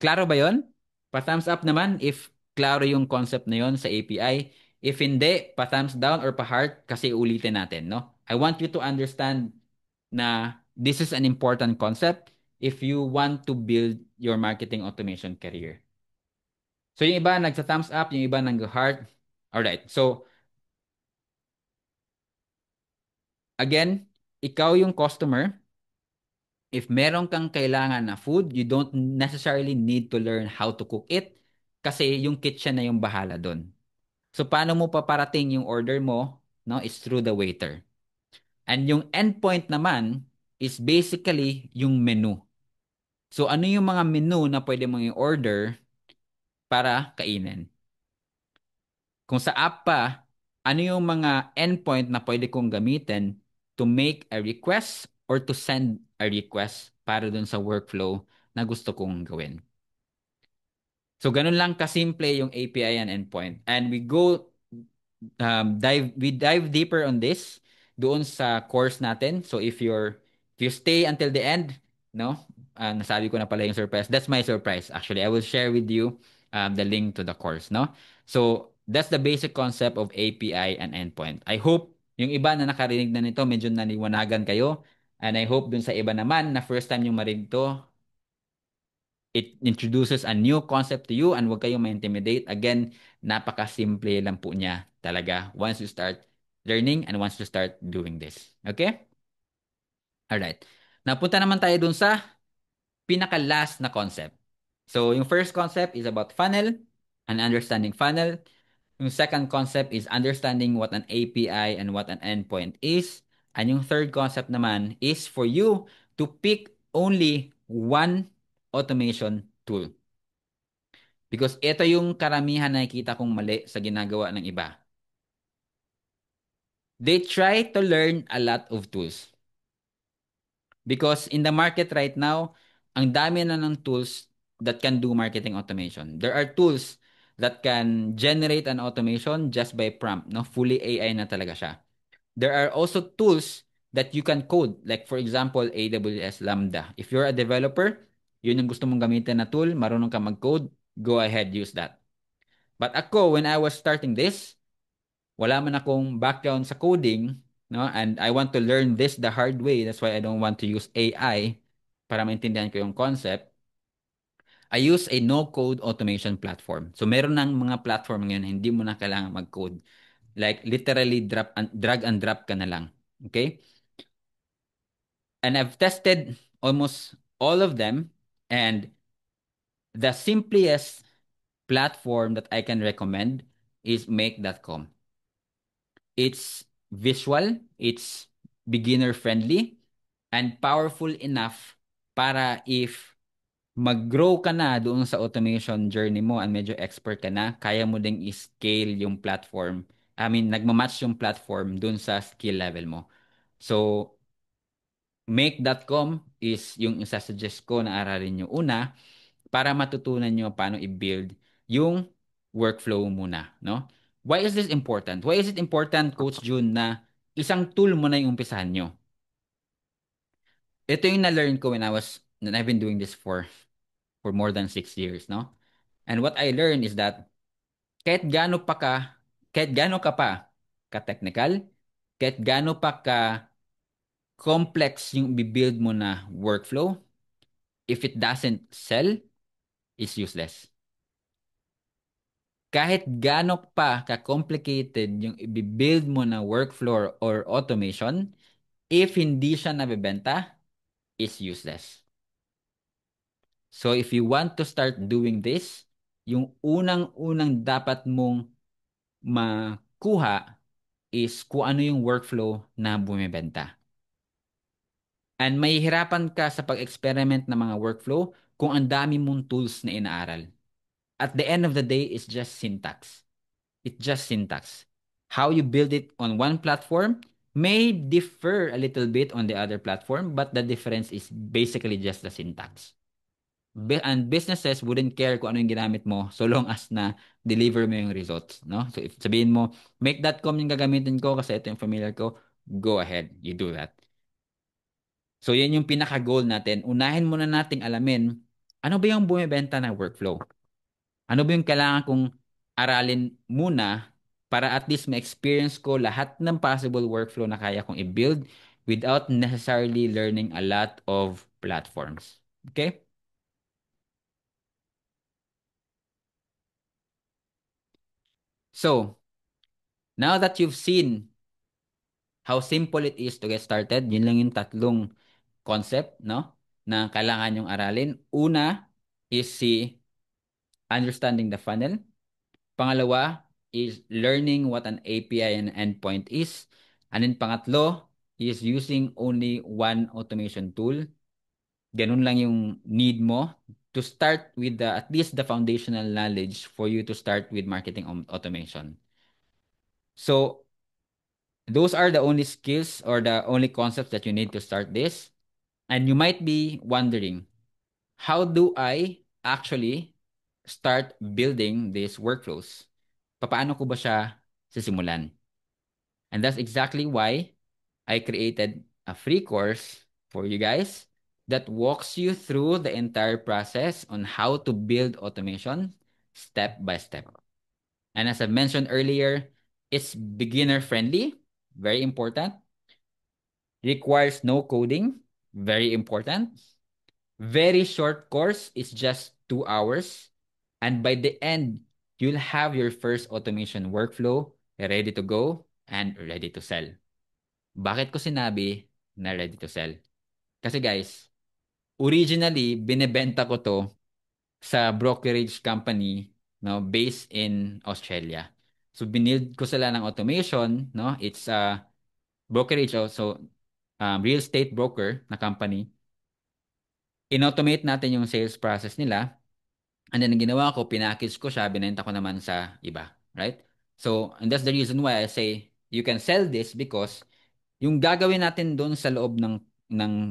Klaro ba yon? Pa-thumbs up naman if klaro yung concept na yon sa API. If hindi, pa-thumbs down or pa-heart kasi ulitin natin, no? I want you to understand na this is an important concept if you want to build your marketing automation career. So yung iba nagsa-thumbs up, yung iba nag-heart. Alright, so again, ikaw yung customer. If meron kang kailangan na food, you don't necessarily need to learn how to cook it kasi yung kitchen na yung bahala doon. So paano mo paparating yung order mo, no, is through the waiter. And yung endpoint naman is basically yung menu. So ano yung mga menu na pwede mong i-order para kainin? Kung sa app pa, ano yung mga endpoint na pwede kong gamitin to make a request or to send a request para dun sa workflow na gusto kong gawin. So, ganun lang kasimple yung API and endpoint. And we dive deeper on this doon sa course natin. So, if you stay until the end, no? Nasabi ko na pala yung surprise. That's my surprise, actually. I will share with you the link to the course, no? So, that's the basic concept of API and endpoint. I hope yung iba na nakarinig na nito, medyo naniwanagan kayo. And I hope dun sa iba naman na first time yung marinig to, it introduces a new concept to you and huwag kayong ma-intimidate. Again, napaka-simple lang po niya talaga once you start learning and once you start doing this. Okay? Alright. Napunta naman tayo dun sa pinaka-last na concept. So, yung first concept is about funnel and understanding funnel. Yung second concept is understanding what an API and what an endpoint is. And yung third concept naman is for you to pick only one automation tool. Because ito yung karamihan na nakikita kong mali sa ginagawa ng iba. They try to learn a lot of tools. Because in the market right now, ang dami na ng tools that can do marketing automation. There are tools that can generate an automation just by prompt, no? Fully AI na talaga siya. There are also tools that you can code, like for example, AWS Lambda. If you're a developer, yun yung gusto mong gamitin na tool, marunong ka mag-code, go ahead, use that. But ako, when I was starting this, wala man akong background sa coding, no? And I want to learn this the hard way. That's why I don't want to use AI para maintindihan ko yung concept. I use a no-code automation platform. So meron ng mga platform ngayon na hindi mo na kailangan mag-code. Like literally drag and drop ka na lang. Okay? And I've tested almost all of them, and the simplest platform that I can recommend is make.com. It's visual, it's beginner friendly, and powerful enough para if mag-grow ka na doon sa automation journey mo and medyo expert ka na, kaya mo ding i-scale yung platform. I mean, nagmamatch yung platform doon sa skill level mo. So, make.com is yung isa-suggest ko na aralin nyo una para matutunan nyo paano i-build yung workflow muna, no? Why is this important? Why is it important, Coach June, na isang tool mo na yung umpisahan nyo? Ito yung na-learn ko when I've been doing this for more than 6 years, no? And what I learned is that kahit gaano pa ka, kahit gaano ka pa ka-technical, kahit gaano pa ka complex yung bibuild mo na workflow, if it doesn't sell, it's useless. Kahit gaano pa ka-complicated yung i-build mo na workflow or automation, if hindi siya nabebenta, is useless. So if you want to start doing this, yung unang-unang dapat mong makuha is kung ano yung workflow na bumibenta. And mahihirapan ka sa pag-experiment ng mga workflow kung ang dami mong tools na inaaral. At the end of the day, it's just syntax. It's just syntax. How you build it on one platform may differ a little bit on the other platform, but the difference is basically just the syntax. And businesses wouldn't care kung ano yung ginamit mo so long as na deliver mo yung results, no? So if sabihin mo, make.com yung gagamitin ko kasi ito yung familiar ko, go ahead, you do that. So yan yung pinaka-goal natin. Unahin muna nating alamin, ano ba yung bumibenta na workflow? Ano ba yung kailangan kong aralin muna para at least ma-experience ko lahat ng possible workflow na kaya kong i-build without necessarily learning a lot of platforms. Okay? So, now that you've seen how simple it is to get started, yun lang yung tatlong concept, no? Na kailangan yung aralin. Una is si understanding the funnel. Pangalawa is learning what an API and endpoint is. And then pangatlo is using only one automation tool. Ganun lang yung need mo to start with at least the foundational knowledge for you to start with marketing automation. So those are the only skills or the only concepts that you need to start this. And you might be wondering, how do I actually start building these workflows? Paano ko ba siya sisimulan? And that's exactly why I created a free course for you guys that walks you through the entire process on how to build automation step by step. And as I mentioned earlier, it's beginner friendly, very important. Requires no coding, very important. Very short course, it's just 2 hours. And by the end, you'll have your first automation workflow ready to go and ready to sell. Bakit ko sinabi na ready to sell? Kasi guys, originally, binebenta ko to sa brokerage company, no, based in Australia. So, binild ko sila ng automation, no? It's a brokerage also, real estate broker na company. In-automate natin yung sales process nila. And then, ang ginawa ko, pinackage ko siya, binenta ko naman sa iba. Right? So, and that's the reason why I say, you can sell this because yung gagawin natin doon sa loob ng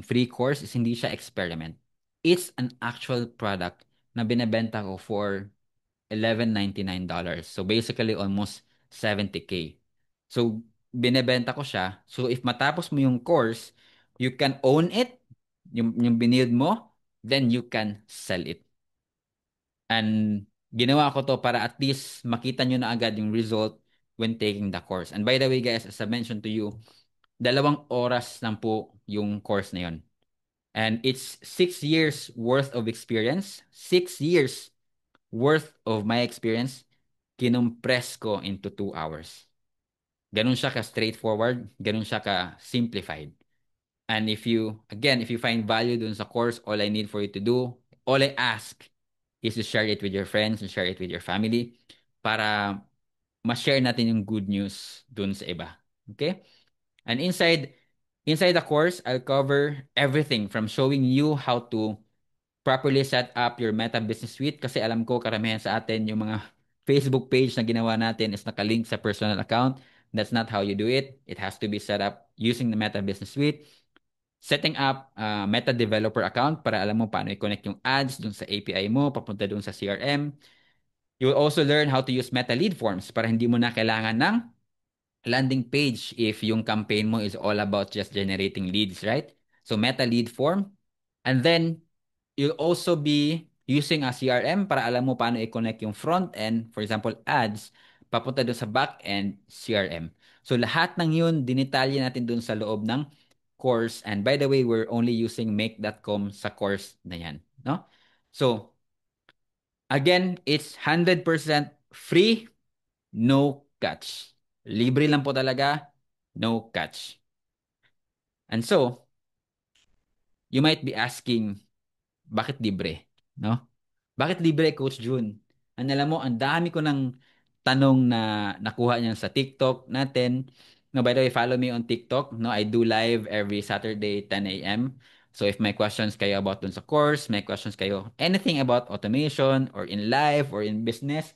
free course is hindi siya experiment. It's an actual product na binebenta ko for $11.99. So basically almost 70K. So binebenta ko siya. So if matapos mo yung course, you can own it, yung binild mo, then you can sell it. And ginawa ko to para at least makita nyo na agad yung result when taking the course. And by the way guys, as I mentioned to you, 2 oras lang po yung course na yun. And it's 6 years worth of experience. 6 years worth of my experience, kinumpress ko into 2 hours. Ganun siya ka-straightforward. Ganun siya ka-simplified. And if you find value dun sa course, all I need for you to do, all I ask is to share it with your friends and share it with your family para ma-share natin yung good news dun sa iba. Okay? And inside the course, I'll cover everything from showing you how to properly set up your Meta Business Suite kasi alam ko karamihan sa atin yung mga Facebook page na ginawa natin is nakalink sa personal account. That's not how you do it. It has to be set up using the Meta Business Suite. Setting up a Meta Developer account para alam mo paano i-connect yung ads dun sa API mo, papunta dun sa CRM. You will also learn how to use meta lead forms para hindi mo na kailangan ng landing page if yung campaign mo is all about just generating leads, right? So meta lead form. And then you'll also be using a CRM para alam mo paano i-connect yung front end, for example, ads, papunta doon sa back end CRM. So lahat ng yun, dinitalye natin doon sa loob ng course. And by the way, we're only using make.com sa course na yan. No? So, again, it's 100% free, no catch. Libre lang po talaga, no catch. And so, you might be asking, bakit libre? No? Bakit libre, Coach Jun? Alam mo, ang dami ko ng tanong na nakuha niyan sa TikTok natin. No, by the way, follow me on TikTok. No, I do live every Saturday, 10 a.m. So if may questions kayo about dun sa course, may questions kayo, anything about automation or in life or in business,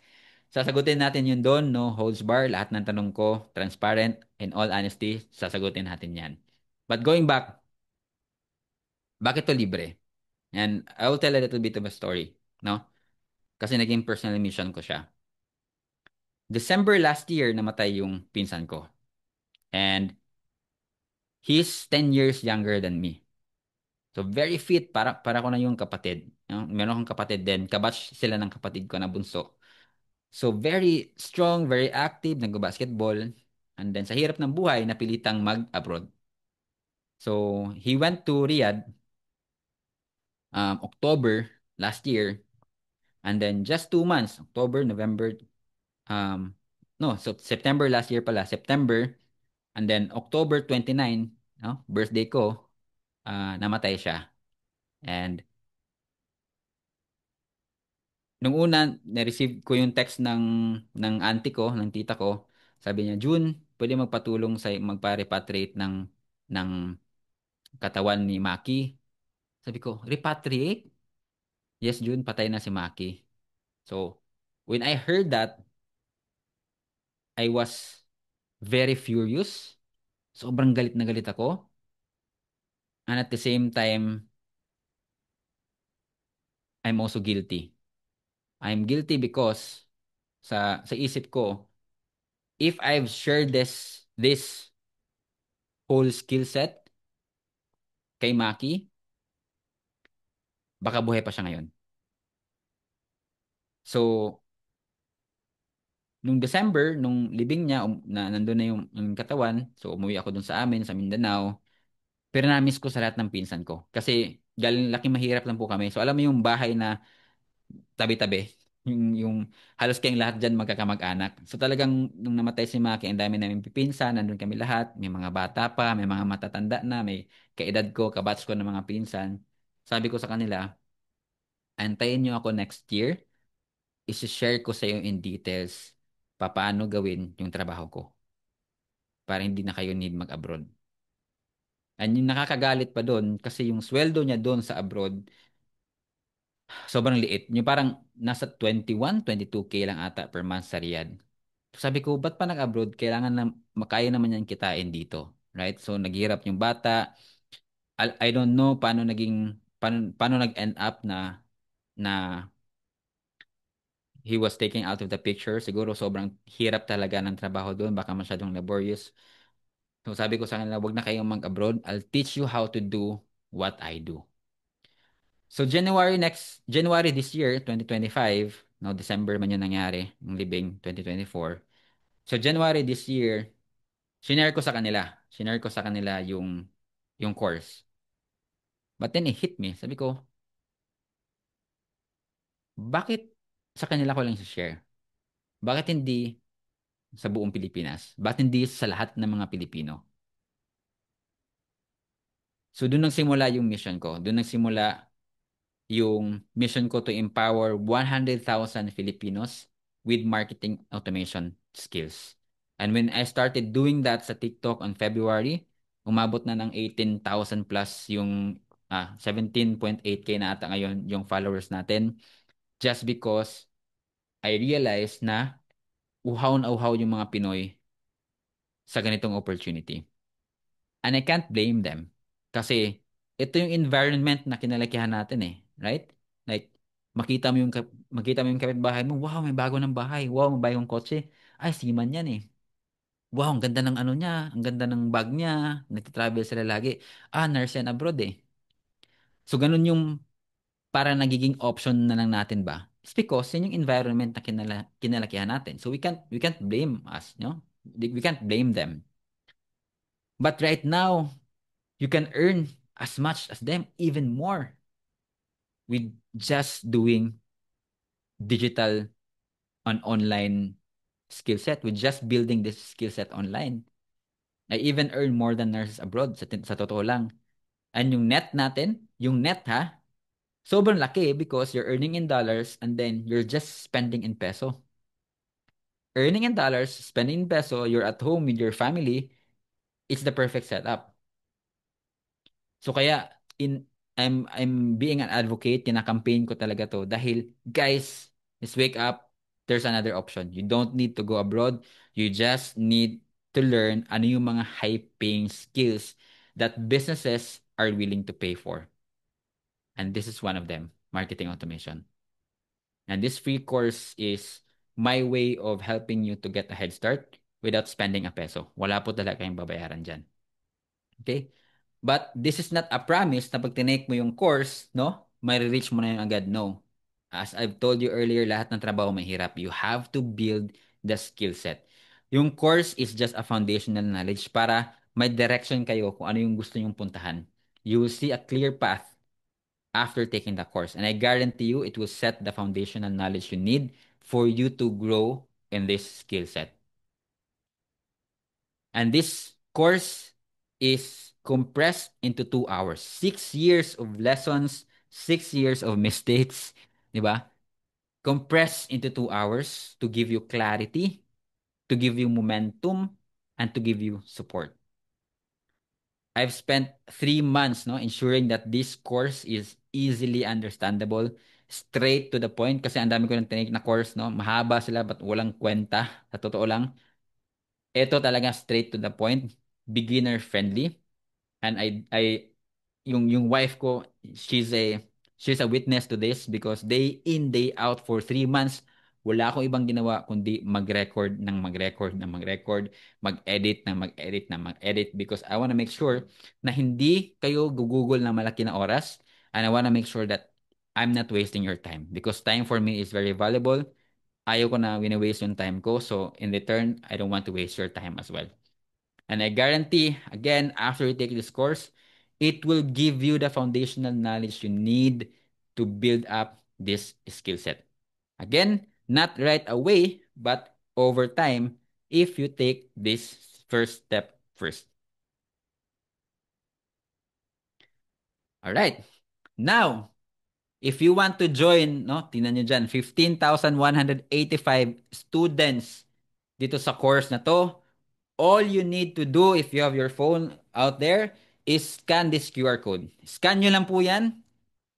sasagutin natin yun doon, no holds bar. Lahat ng tanong ko, transparent, in all honesty, sasagutin natin yan. But going back, bakit to libre? And I will tell a little bit of a story. No? Kasi naging personal mission ko siya. December last year, namatay yung pinsan ko. And he's 10 years younger than me. So very fit, para ko na yung kapatid. Meron akong kapatid din. Kabatch sila ng kapatid ko na bunso. So very strong, very active, nag-basketball. And then sa hirap ng buhay, napilitang mag-abroad. So he went to Riyadh October last year. And then just 2 months, October, November, um, no, so September last year pala, September, and then October 29, no, birthday ko, namatay siya. And nung una, na-receive ko yung text ng auntie ko, ng tita ko. Sabi niya, June, pwede magpatulong sa magpa-repatriate ng katawan ni Maki. Sabi ko, repatriate? Yes, June, patay na si Maki. So, when I heard that, I was very furious. Sobrang galit na galit ako. And at the same time, I'm also guilty. I'm guilty because sa isip ko, if I've shared this whole skill set kay Maki, baka buhay pa siya ngayon. So, nung December, nung libing niya, na nandun na yung katawan, so umuwi ako dun sa amin, sa Mindanao, pero na-miss ko sa lahat ng pinsan ko. Kasi galing laki mahirap lang po kami. So, alam mo yung bahay na tabi-tabi. Yung halos kayong lahat dyan magkakamag-anak. So talagang nung namatay si Maki, ang dami namin pipinsan, nandun kami lahat, may mga bata pa, may mga matatanda na, may kaedad ko, kabatch ko ng mga pinsan. Sabi ko sa kanila, antayin nyo ako next year, isi-share ko sa iyo in details paano gawin yung trabaho ko para hindi na kayo need mag-abroad. And yung nakakagalit pa doon, kasi yung sweldo niya doon sa abroad, sobrang liit. Yung parang nasa 21, 22K lang ata per month sa Riyadh. Sabi ko, ba't pa nag-abroad? Kailangan na makaya naman yan kitain dito. Right? So, naghirap yung bata. I don't know paano nag-end up na he was taken out of the picture. Siguro sobrang hirap talaga ng trabaho doon. Baka masyadong laborious. So, sabi ko sa kanila, wag na kayong mag-abroad. I'll teach you how to do what I do. So January this year, 2025, no, December man yun nangyari, yung libing 2024. So January this year, shinare ko sa kanila. Shinare ko sa kanila yung course. But then it hit me. Sabi ko, bakit sa kanila ko lang share? Bakit hindi sa buong Pilipinas? Bakit hindi sa lahat ng mga Pilipino? So doon nagsimula yung mission ko. Doon nagsimula yung mission ko to empower 100,000 Filipinos with marketing automation skills. And when I started doing that sa TikTok on February, umabot na ng 18,000 plus yung 17.8K na ata ngayon yung followers natin, just because I realized na uhaw na uhaw yung mga Pinoy sa ganitong opportunity. And I can't blame them. Kasi ito yung environment na kinalakihan natin eh. Right? Like, makita mo yung kapitbahay mo, wow, may bago ng bahay, wow, may bagong kotse. Ay, seaman yan eh. Wow, ang ganda ng ano niya, ang ganda ng bag niya, nagta-travel sila lagi. Ah, nurse yan abroad eh. So, ganun yung para nagiging option na lang natin ba? It's because yun yung environment na kinalakihan natin. So, we can't blame us, no? We can't blame them. But right now, you can earn as much as them, even more, with just doing digital on online skill set, with just building this skill set online. I even earn more than nurses abroad sa totoo lang. And yung net natin, yung net ha, sobrang laki because you're earning in dollars and then you're just spending in peso. Earning in dollars, spending in peso, you're at home with your family, it's the perfect setup. So kaya in I'm being an advocate, kina-campaign ko talaga to dahil guys, just wake up, there's another option. You don't need to go abroad. You just need to learn ano yung mga high-paying skills that businesses are willing to pay for. And this is one of them, marketing automation. And this free course is my way of helping you to get a head start without spending a peso. Wala po talaga kayong babayaran dyan. Okay? But this is not a promise na pag tinake mo yung course, no? May reach mo na yun agad. No. As I've told you earlier, lahat ng trabaho mahirap. You have to build the skill set. Yung course is just a foundational knowledge para may direction kayo kung ano yung gusto nyong puntahan. You will see a clear path after taking the course. And I guarantee you, it will set the foundational knowledge you need for you to grow in this skill set. And this course is compressed into 2 hours. 6 years of lessons, 6 years of mistakes, di ba? Compressed into 2 hours to give you clarity, to give you momentum, and to give you support. I've spent 3 months, no, ensuring that this course is easily understandable, straight to the point, kasi ang dami ko nang tinik na course, no, mahaba sila but walang kwenta, sa totoo lang. Ito talaga straight to the point, beginner friendly. And I yung wife ko, she's a witness to this because day in day out for 3 months wala akong ibang ginawa kundi mag-record, mag-edit ng mag-edit ng mag-edit because I want to make sure na hindi kayo gugugol ng malaki na oras, and I want to make sure that I'm not wasting your time because time for me is very valuable. Ayaw ko na wini-waste yung time ko, so in return I don't want to waste your time as well. And I guarantee, again, after you take this course, it will give you the foundational knowledge you need to build up this skill set. Again, not right away, but over time, if you take this first step first. All right. Now, if you want to join, no, tingnan nyo dyan, 15,185 students dito sa course na to. All you need to do if you have your phone out there is scan this QR code. Scan nyo lang po yan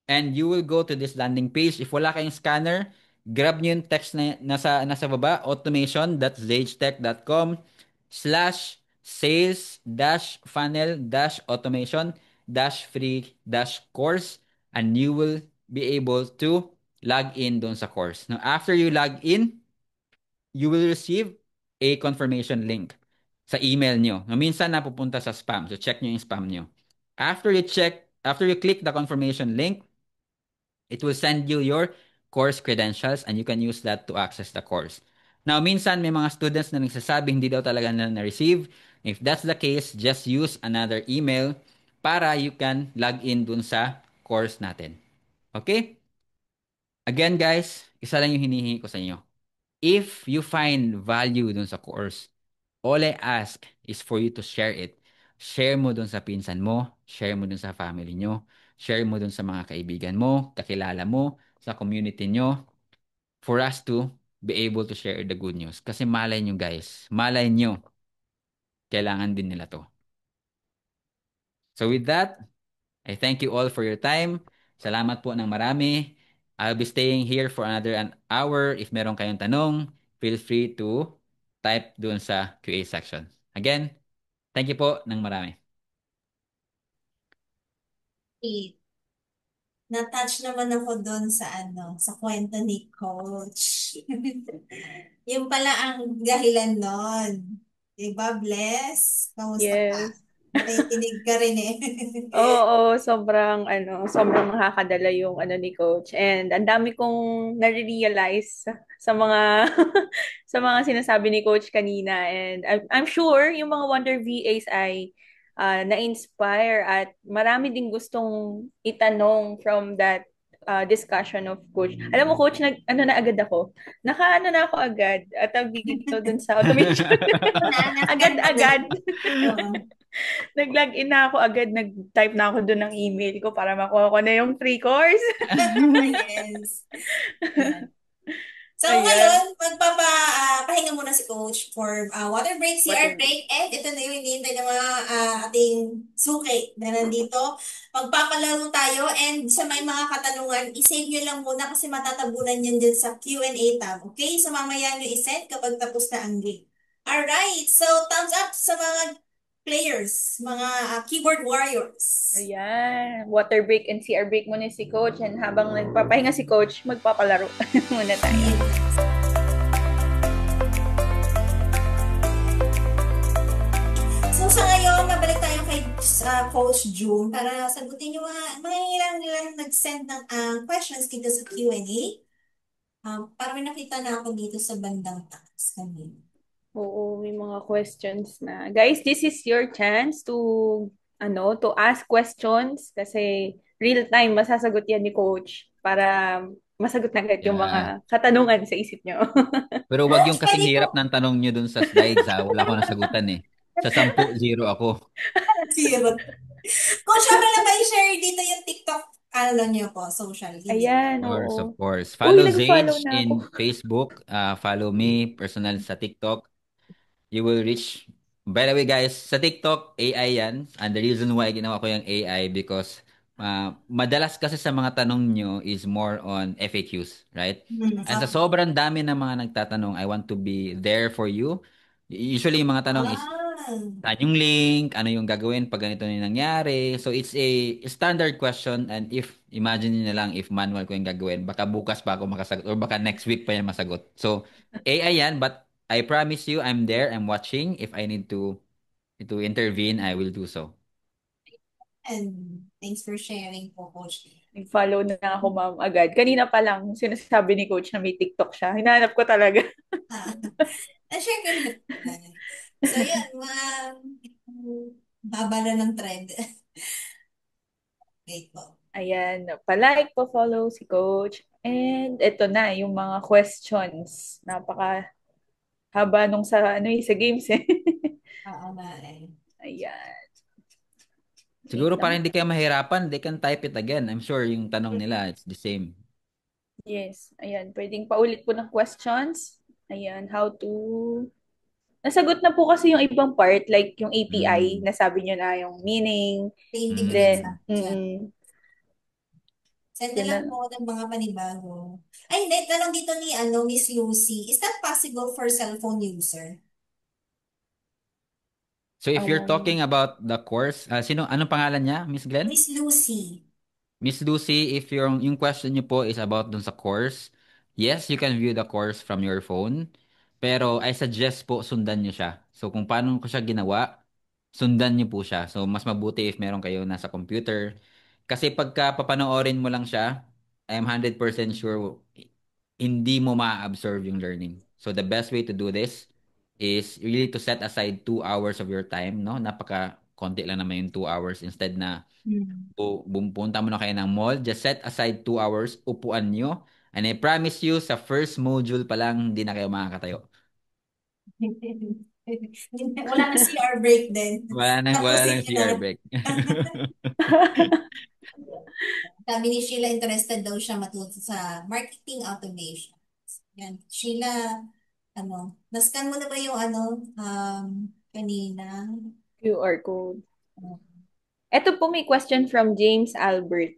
and you will go to this landing page. If wala kayong scanner, grab nyo yung text na nasa baba, automation.zagetech.com/sales-funnel-automation-free-course, and you will be able to log in doon sa course. Now, after you log in, you will receive a confirmation link sa email nyo. Na minsan napupunta sa spam. So check nyo yung spam nyo. After you click the confirmation link, it will send you your course credentials and you can use that to access the course. Now, minsan may mga students na nagsasabi hindi daw talaga nila na-receive. If that's the case, just use another email para you can log in dun sa course natin. Okay? Again, guys, isa lang yung hinihingi ko sa inyo. If you find value dun sa course, all I ask is for you to share it. Share mo dun sa pinsan mo, share mo dun sa family nyo, share mo dun sa mga kaibigan mo, kakilala mo, sa community nyo, for us to be able to share the good news. Kasi malay nyo guys, malay nyo, kailangan din nila to. So with that, I thank you all for your time. Salamat po ng marami. I'll be staying here for another an hour. If meron kayong tanong, feel free to type dun sa QA section. Again, thank you po ng marami. Okay. Na-touch naman ako doon sa sa kwento ni Coach. Yung pala ang dahilan nun. Diba, Bless? Kamusta ka? Yes. Nakikinig ka rin eh. Oo, sobrang nakakadala yung ni coach. And ang dami kong nare-realize sa mga sa mga sinasabi ni coach kanina. And I'm sure yung mga Wonder VAs ay na-inspire at marami ding gustong itanong from that discussion of coach. Alam mo, coach, na agad ako. Naka na ako agad. At tawag dito dun sa automation. Na-scan agad. Agad-agad. Oo. Nag-log in na ako agad, nag-type na ako doon ng email ko para makuha ko na yung free course. Yes. Yan. So Ayan, ngayon, pahinga muna si Coach for water break, CR water break. break, and ito na yung hinihintay ng mga ating suki na nandito. Magpapalaro tayo and sa may mga katanungan, isave nyo lang muna kasi matatabunan yan dyan sa Q&A tab. Okay? So mamaya nyo isend kapag tapos na ang game. Alright, so thumbs up sa mga players, mga keyboard warriors. Ayan, water break and CR break muna si coach and habang nagpapahinga si coach, magpapalaro muna tayo. Yes. So sa ngayon, mabalik tayo kay Coach June para sagutin yung mga ilang nilang nag-send ng questions dito sa Q&A. Parang may nakita na ako dito sa bandang taas kanina. Oo, may mga questions na. Guys, this is your chance to ask questions kasi real time masasagot yan ni coach para masagot na agad yung Yeah. mga katanungan sa isip nyo. Pero wag Coach, yung kasing pwede po. hirap ng tanong nyo dun sa slides ha. Wala akong nasagutan eh. Sa 10, zero ako. Zero. Coach, syempre na ba i-share dito yung TikTok, niyo po, social media? Ayan, Of oo. course. Uy, Follow nag-follow Zage na ako. in Facebook. Follow me personal sa TikTok. You will reach. By the way, guys, sa TikTok, AI yan. And the reason why ginawa ko yung AI because madalas kasi sa mga tanong nyo is more on FAQs, right? And sa Okay. sobrang dami ng mga nagtatanong, I want to be there for you. Usually, yung mga tanong is, Ah. saan yung link? Ano yung gagawin pag ganito yung nangyari? So, it's a standard question and if, imagine nyo na lang if manual ko yung gagawin, baka bukas pa ako makasagot or baka next week pa yan masagot. So, AI yan, but I promise you, I'm there, I'm watching. If I need to intervene, I will do so. And thanks for sharing po, Coach. Nag-follow na ako, ma'am, agad. Kanina pa lang, sinasabi ni coach na may TikTok siya. Hinahanap ko talaga. Ah, na-share ko na. So, yan, baba na ng trend. Wait po. Ayan, pa-like, pa-follow si coach. And ito na, yung mga questions. Napaka haba nung sa games eh. Oo nga eh. Ayan, wait Siguro para lang. hindi kayo mahirapan, they can type it again. I'm sure yung tanong nila, it's the same. Yes, ayan. Pwedeng paulit po ng questions. Ayan, how to... Nasagot na po kasi yung ibang part, like yung API, Mm, nasabi nyo na yung meaning. The Then, integration. Send na yan lang na. po ng mga panibago. Ay, hindi. Tanong dito ni Miss Lucy. Is that possible for cellphone user? So if you're Um, talking about the course, anong pangalan niya, Miss Glenn? Miss Lucy. Miss Lucy, if yung question niyo po is about dun sa course, yes, you can view the course from your phone. Pero I suggest po sundan niyo siya. So kung paano ko siya ginawa, sundan niyo po siya. So mas mabuti if meron kayo nasa computer. Kasi pagka papanoorin mo lang siya, I'm 100% sure hindi mo ma-absorb yung learning. So the best way to do this is really to set aside 2 hours of your time, no? Napaka konti lang naman yung 2 hours instead na Hmm. pumunta mo na kayo ng mall, just set aside 2 hours, upuan nyo, and I promise you, sa first module pa lang, hindi na kayo makakatayo. Wala na CR break din. Wala Tapusin nang niyo na. CR break. Sabi ni Sheila, interested daw siya matuto sa marketing automation. Yan. Sheila, nascan mo na ba yung kanina? QR code. Ito po may question from James Albert.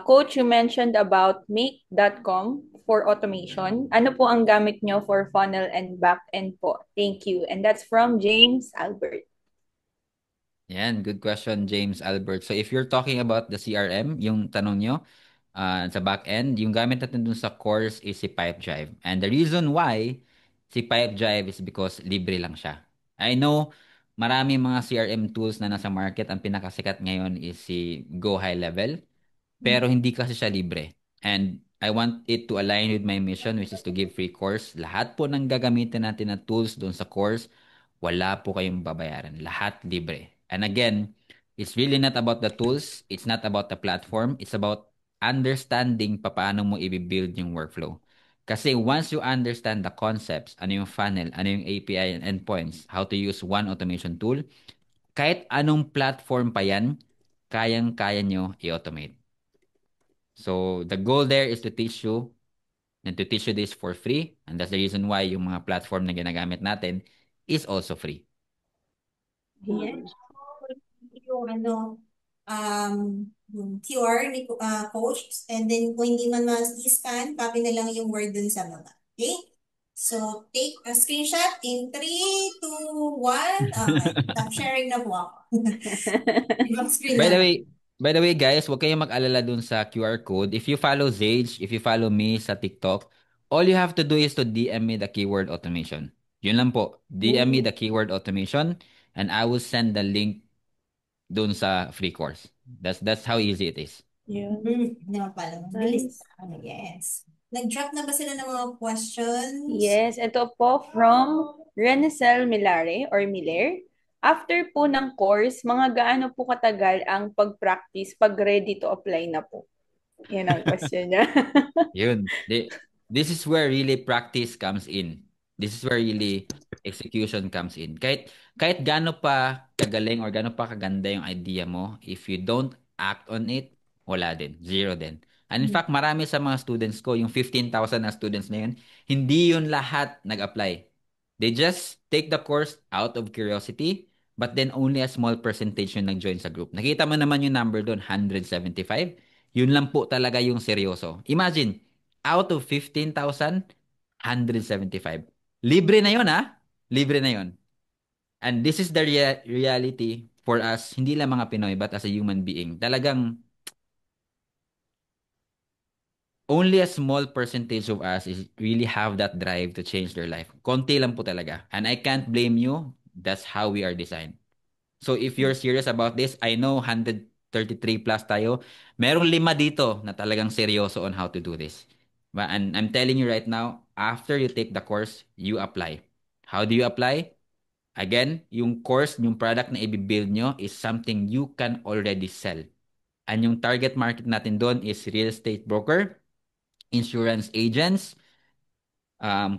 Coach, you mentioned about make.com for automation. Ano po ang gamit nyo for funnel and back-end po? Thank you. And that's from James Albert. Yan, good question, James Albert. So if you're talking about the CRM, yung tanong nyo, sa back end. Yung gamit natin dun sa course is si Pipedrive. And the reason why si Pipedrive is because libre lang siya. I know marami mga CRM tools na nasa market. Ang pinakasikat ngayon is si Go High Level. Pero hindi kasi siya libre. And I want it to align with my mission, which is to give free course. Lahat po ng gagamitin natin na tools doon sa course, wala po kayong babayaran. Lahat libre. And again, it's really not about the tools. It's not about the platform. It's about understanding paano mo i-build yung workflow. Kasi once you understand the concepts, ano yung funnel, ano yung API and endpoints, how to use one automation tool, kahit anong platform pa yan, kayang-kaya nyo i-automate. So, the goal there is to teach you and to teach you this for free. And that's the reason why yung mga platform na ginagamit natin is also free. Yes. Yung yung QR ni coach, and then kung hindi man mas-scan, copy na lang yung word dun sa baba. Okay? So, take a screenshot in 3, 2, 1. Okay. Stop sharing na po ako. Ibang screen By na the lang. way, by the way guys, huwag kayong mag-alala dun sa QR code. If you follow Zage, if you follow me sa TikTok, all you have to do is to DM me the keyword automation. Yun lang po. DM me the keyword automation and I will send the link dun sa free course. That's how easy it is. Yun. Hindi naman pala. Bilis Nice. na. Yes. Nag-drop na ba sila ng mga questions? Yes, ito po from Renesel Milare or Miller. After po ng course, mga gaano po katagal ang pag-practice pag ready to apply na po? Yan ang question niya. Yun. This is where really practice comes in. This is where really execution comes in. Kahit gaano pa kagaling or gaano pa kaganda yung idea mo, if you don't act on it, wala din. Zero din. And in fact, marami sa mga students ko, yung 15,000 na students na yun, hindi yun lahat nag-apply. They just take the course out of curiosity, but then only a small percentage yung nag-join sa group. Nakita mo naman yung number doon, 175. Yun lang po talaga yung seryoso. Imagine, out of 15,000, 175. Libre na yun, ha? Libre na yun. And this is the reality for us, hindi lang mga Pinoy, but as a human being. Talagang only a small percentage of us is really have that drive to change their life. Konti lang po talaga. And I can't blame you. That's how we are designed. So if you're serious about this, I know 133 plus tayo. Merong 5 dito na talagang seryoso on how to do this. And I'm telling you right now, after you take the course, you apply. How do you apply? Again, yung course, yung product na i-build nyo is something you can already sell. And yung target market natin doon is real estate broker, insurance agents,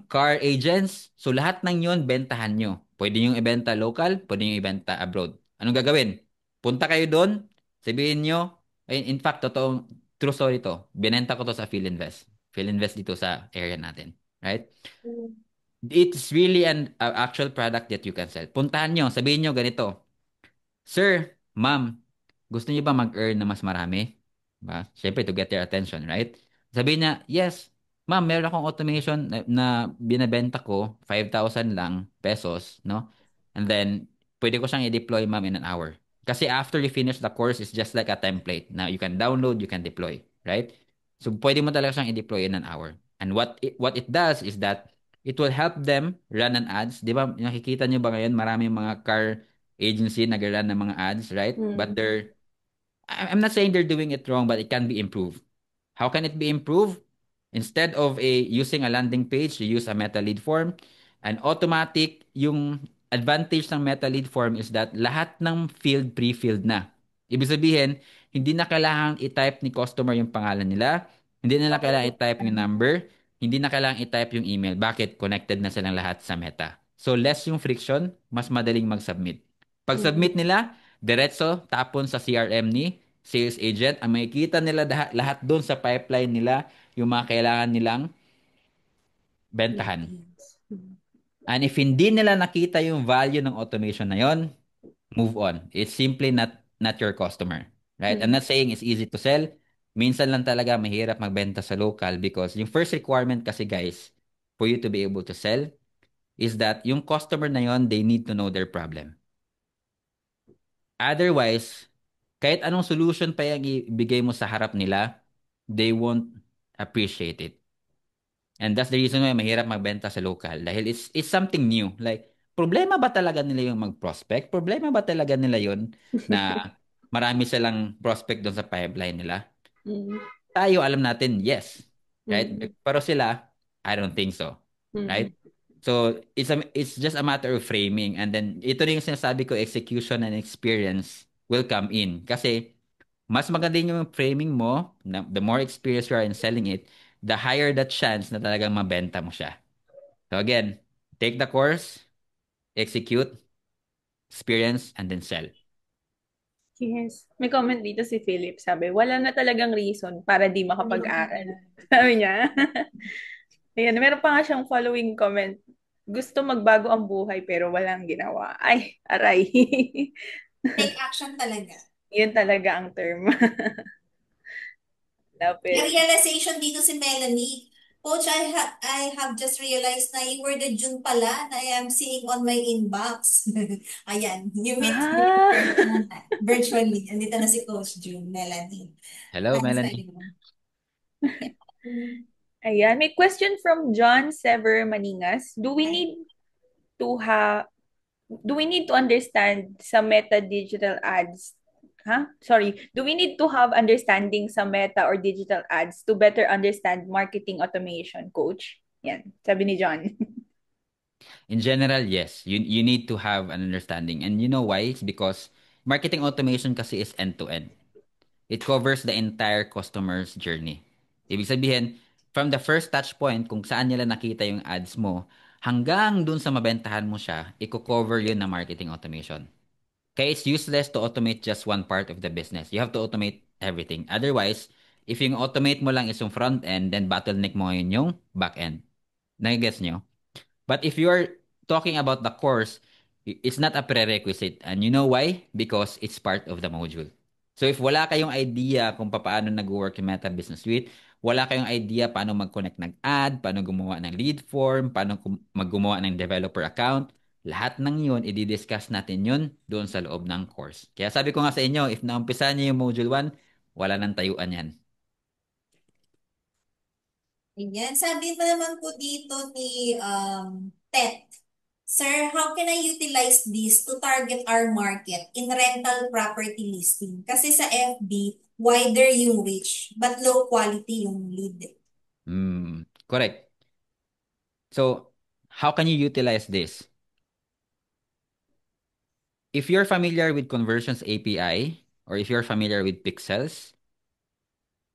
car agents. So lahat ng yon bentahan nyo. Pwede nyo ibenta local, pwede nyo ibenta abroad. Anong gagawin? Punta kayo doon, sabihin nyo, in fact, true story to. Binenta ko to sa PhilInvest. PhilInvest dito sa area natin. Right? It's really an actual product that you can sell. Puntahan nyo, sabihin nyo ganito. Sir, ma'am, gusto niyo ba mag-earn na mas marami? Ba? Siyempre, to get their attention, right? Sabihin niya, yes, ma'am, meron akong automation na binebenta ko, 5,000 lang pesos, no? And then, pwede ko siyang i-deploy, ma'am, in an hour. Kasi after you finish the course, it's just like a template. Now, you can download, you can deploy, right? So, pwede mo talaga siyang i-deploy in an hour. And what it does is that it will help them run an ads. Di ba, nakikita niyo ba ngayon, maraming mga car agency nag-run ng mga ads, right? But I'm not saying they're doing it wrong, but it can be improved. How can it be improved? Instead of using a landing page, you use a meta lead form. And automatic, yung advantage ng meta lead form is that lahat ng field pre-filled na. Ibig sabihin, hindi na kailangan i-type ni customer yung pangalan nila, hindi na kailangan i-type yung number, hindi na kailangan i-type yung email. Bakit? Connected na silang lahat sa meta. So less yung friction, mas madaling mag-submit. Pag-submit nila, diretso tapon sa CRM ni sales agent. Ang makikita nila lahat doon sa pipeline nila, yung mga kailangan nilang bentahan. Meetings. And if hindi nila nakita yung value ng automation na yon, move on. It's simply not your customer. Right? I'm not saying it's easy to sell. Minsan lang talaga mahirap magbenta sa local because yung first requirement kasi guys, for you to be able to sell is that yung customer na yon, they need to know their problem. Otherwise, kahit anong solution pa yung ibigay mo sa harap nila, they won't appreciate it. And that's the reason why mahirap magbenta sa local dahil it's something new. Like, problema ba talaga nila yung mag-prospect? Problema ba talaga nila yun na marami silang prospect doon sa pipeline nila? Mm. Tayo, alam natin, yes. Right? Mm. Pero sila, I don't think so. Mm. Right? So, it's just a matter of framing. And then, ito rin yung sinasabi ko, execution and experience will come in. Kasi, mas maganda yung framing mo, the more experience you are in selling it, the higher the chance na talagang mabenta mo siya. So again, take the course, execute, experience, and then sell. Yes. May comment dito si Philip. Sabi, wala na talagang reason para di Hindi makapag-aral. makapag-aral. Sabi niya. Ayan, meron pa nga siyang following comment. Gusto magbago ang buhay pero walang ginawa. Ay, aray. Take action talaga. Yun talaga ang term. May Lapit. realization dito si Melanie. Coach, I have just realized na you were the June pala na I am seeing on my inbox. Ayan, you meet me Ah. virtually. Andito na si Coach June, Melanie. Hello, Thanks Melanie. sa'yo. Ayan, may question from John Sever Maningas. Ay, Do we need to understand sa Meta digital ads? Sorry. Do we need to have understanding sa Meta or digital ads to better understand marketing automation, coach? Yan, sabi ni John. In general, yes, you need to have an understanding. And you know why? It's because marketing automation kasi is end-to-end. It covers the entire customer's journey. Ibig sabihin, from the first touch point kung saan nila nakita yung ads mo, hanggang dun sa mabentahan mo siya, i-cover yun na marketing automation. Kaya it's useless to automate just one part of the business. You have to automate everything. Otherwise, if yung automate mo lang is yung front end, then bottleneck mo yun yung back end. Nagigets nyo? But if you're talking about the course, it's not a prerequisite. And you know why? Because it's part of the module. So if wala kayong idea kung paano nag-work yung Meta Business Suite, wala kayong idea paano mag-connect ng ad, paano gumawa ng lead form, paano maggumawa ng developer account, lahat ng yun, i-discuss natin yun doon sa loob ng course. Kaya sabi ko nga sa inyo, if naumpisa niyo yung module 1, wala nang tayuan yan. Ayan. Sabi pa naman po dito ni Tet, Sir, how can I utilize this to target our market in rental property listing? Kasi sa FB, wider yung reach, but low quality yung lead. Correct. So, how can you utilize this? If you're familiar with Conversions API or if you're familiar with Pixels,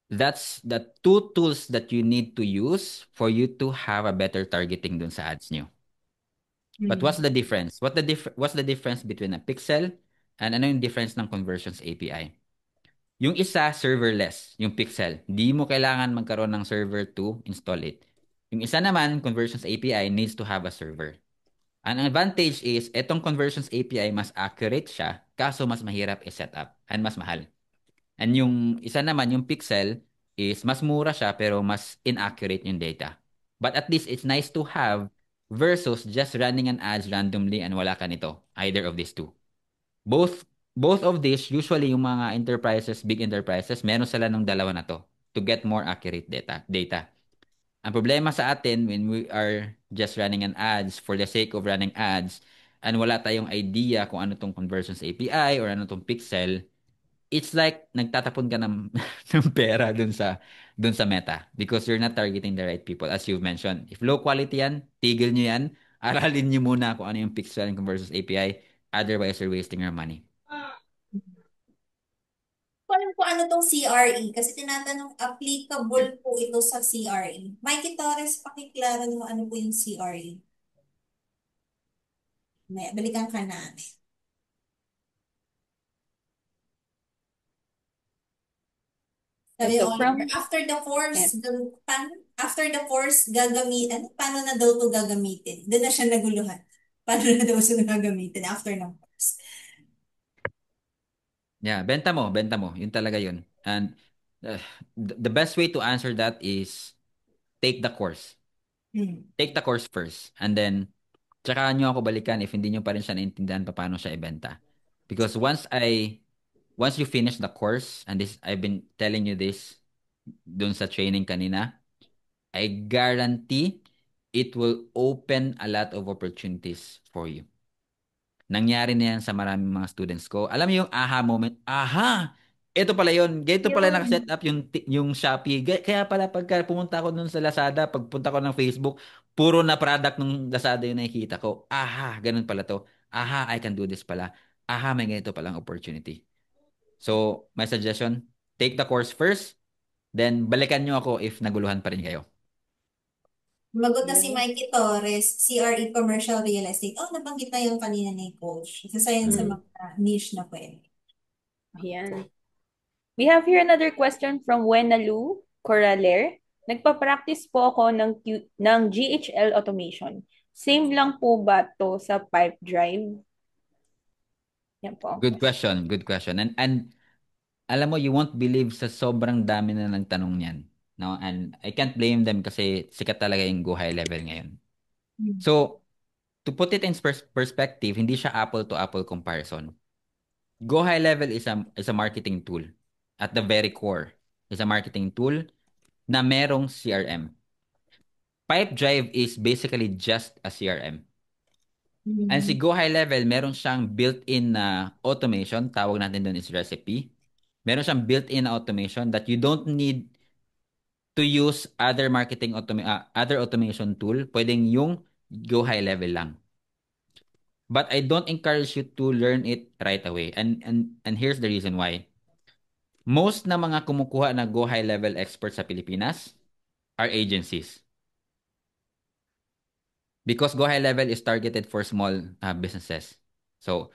that's the two tools that you need to use for you to have a better targeting dun sa ads nyo. But what's Hmm. the difference? What's the difference between a pixel and ano yung difference ng Conversions API? Yung isa, serverless, yung pixel. Di mo kailangan magkaroon ng server to install it. Yung isa naman, Conversions API needs to have a server. An advantage is, etong Conversions API mas accurate siya, kaso mas mahirap i-set up and mas mahal. And yung isa naman, yung pixel, is mas mura siya pero mas inaccurate yung data. But at least it's nice to have versus just running an ads randomly and wala ka nito. Either of these two. Both both of these, usually yung mga enterprises, big enterprises, meron sila ng dalawa na to get more accurate data. Ang problema sa atin when we are just running an ads for the sake of running ads and wala tayong idea kung ano tong conversions API or ano tong pixel, it's like nagtatapon ka ng, ng pera dun sa Meta because you're not targeting the right people as you've mentioned. If low quality yan, tigil nyo yan. Aralin nyo muna kung ano yung pixel and conversions API. Otherwise, you're wasting your money. Alam ko ano tong CRE kasi tinatanong applicable po ito sa CRE. Mikey Torres, pakiklaro mo ano po yung CRE. May, balikan ka namin. Sabi ni So Oliver, from, after the yan. course, after the course, ano, paano na daw to gagamitin? Doon na siya naguluhan. Paano na daw siya gagamitin after ng course? Yeah, benta mo. Yun talaga yun. And uh, the best way to answer that is take the course. Hmm. Take the course first. And then, tsaka nyo ako balikan if hindi nyo pa rin siya naintindihan pa paano siya ibenta. Because once you finish the course, and this I've been telling you this dun sa training kanina, I guarantee it will open a lot of opportunities for you. Nangyari na yan sa maraming mga students ko. Alam mo yung aha moment? Aha! Ito pala yun. Ganito pala nakaset Yun. up yung Shopee. Kaya pala pagka pumunta ko nun sa Lazada, pagpunta ko ng Facebook, puro na product ng Lazada yung nakikita ko. Aha! Ganun pala to. Aha! I can do this pala. Aha! May ganito palang opportunity. So, my suggestion, take the course first, then balikan nyo ako if naguluhan pa rin kayo. Magot na si Yun. Mikey Torres, CRE Commercial Real Estate. Oh, nabanggit na yung kanina ni Coach. Isa yan sa Mm. mga niche na pwede. Ayan. We have here another question from Wenalu Coraler. Nagpa-practice po ako ng GHL automation. Same lang po ba to sa pipe drive? Yan po ang Good question. question, good question. And alam mo, you won't believe sa sobrang dami na nagtanong niyan. No? And I can't blame them kasi sikat talaga yung Go High Level ngayon. Hmm. So, to put it in perspective, hindi siya apple to apple comparison. Go High Level is a marketing tool. At the very core, is a marketing tool na merong CRM. Pipe Drive is basically just a CRM. And si Mhm. Go High Level, meron siyang built-in na automation, tawag natin doon is recipe. Meron siyang built-in na automation that you don't need to use other automation tool. Pwedeng yung Go High Level lang. But I don't encourage you to learn it right away. And here's the reason why. Most na mga kumukuha na Go High Level experts sa Pilipinas are agencies. Because Go High Level is targeted for small businesses. So,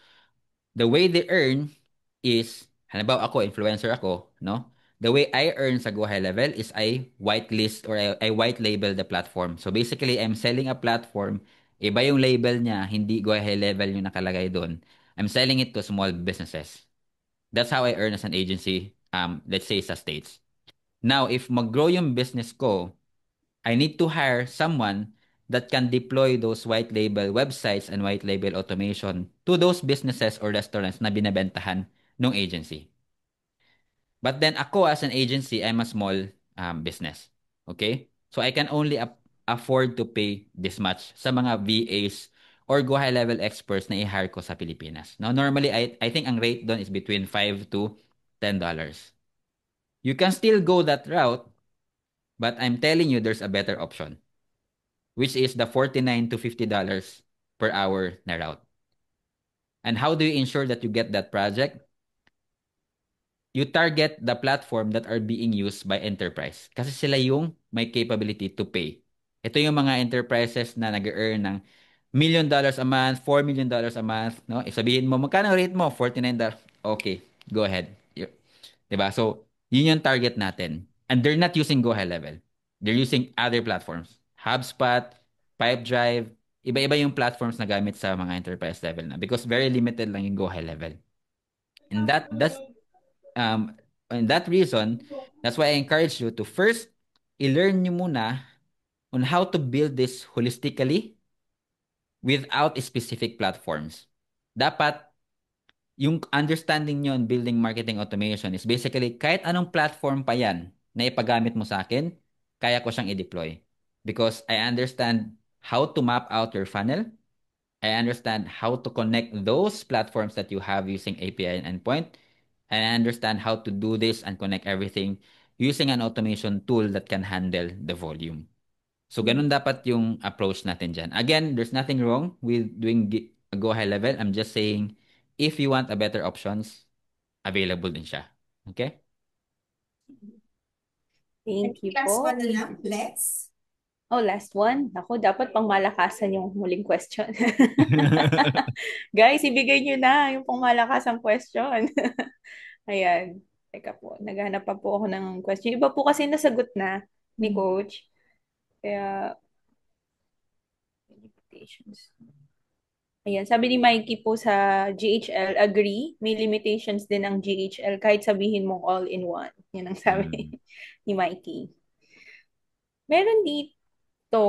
the way they earn is, halimbawa ako, influencer ako, no? The way I earn sa Go High Level is I whitelist or I white label the platform. So basically, I'm selling a platform, iba yung label niya, hindi Go High Level yung nakalagay doon. I'm selling it to small businesses. That's how I earn as an agency, let's say sa States. Now, if mag-grow yung business ko, I need to hire someone that can deploy those white label websites and white label automation to those businesses or restaurants na binebentahan ng agency. But then ako as an agency, I'm a small business. Okay? So I can only afford to pay this much sa mga VAs or go high level experts na i-hire ko sa Pilipinas. Now normally I think ang rate doon is between $5 to $10. You can still go that route, but I'm telling you there's a better option, which is the $49 to $50 per hour na route. And how do you ensure that you get that project? You target the platform that are being used by enterprise. Kasi sila yung may capability to pay. Ito yung mga enterprises na nag-earn ng $1 million a month, $4 million a month, no? Sabihin mo, magkano rate mo? $49. Okay, go ahead. 'Diba? So, yun yung target natin. And they're not using Go High Level. They're using other platforms. HubSpot, Pipedrive, iba-iba yung platforms na gamit sa mga enterprise level na because very limited lang yung Go High Level. And um and that reason, that's why I encourage you to first i-learn nyo muna on how to build this holistically without specific platforms. Dapat yung understanding nyo on building marketing automation is basically kahit anong platform pa yan na ipagamit mo sa akin, kaya ko siyang i-deploy. Because I understand how to map out your funnel. I understand how to connect those platforms that you have using API and endpoint. And I understand how to do this and connect everything using an automation tool that can handle the volume. So, ganun dapat yung approach natin dyan. Again, there's nothing wrong with doing a go high level. I'm just saying, if you want a better options, available din siya. Okay? I Thank think you last one po. na lang. Let's. Oh, last one. Ako, dapat pang malakasan yung huling question. Guys, ibigay nyo na yung pang malakasang question. Ayan. Teka po, naghanap pa po ako ng question. Iba po kasi nasagot na ni Hmm. Coach. Kaya, limitations. Ayan, sabi ni Mikey po sa GHL, agree, may limitations din ang GHL kahit sabihin mong all-in-one. Yan ang sabi Mm. ni Mikey. Meron dito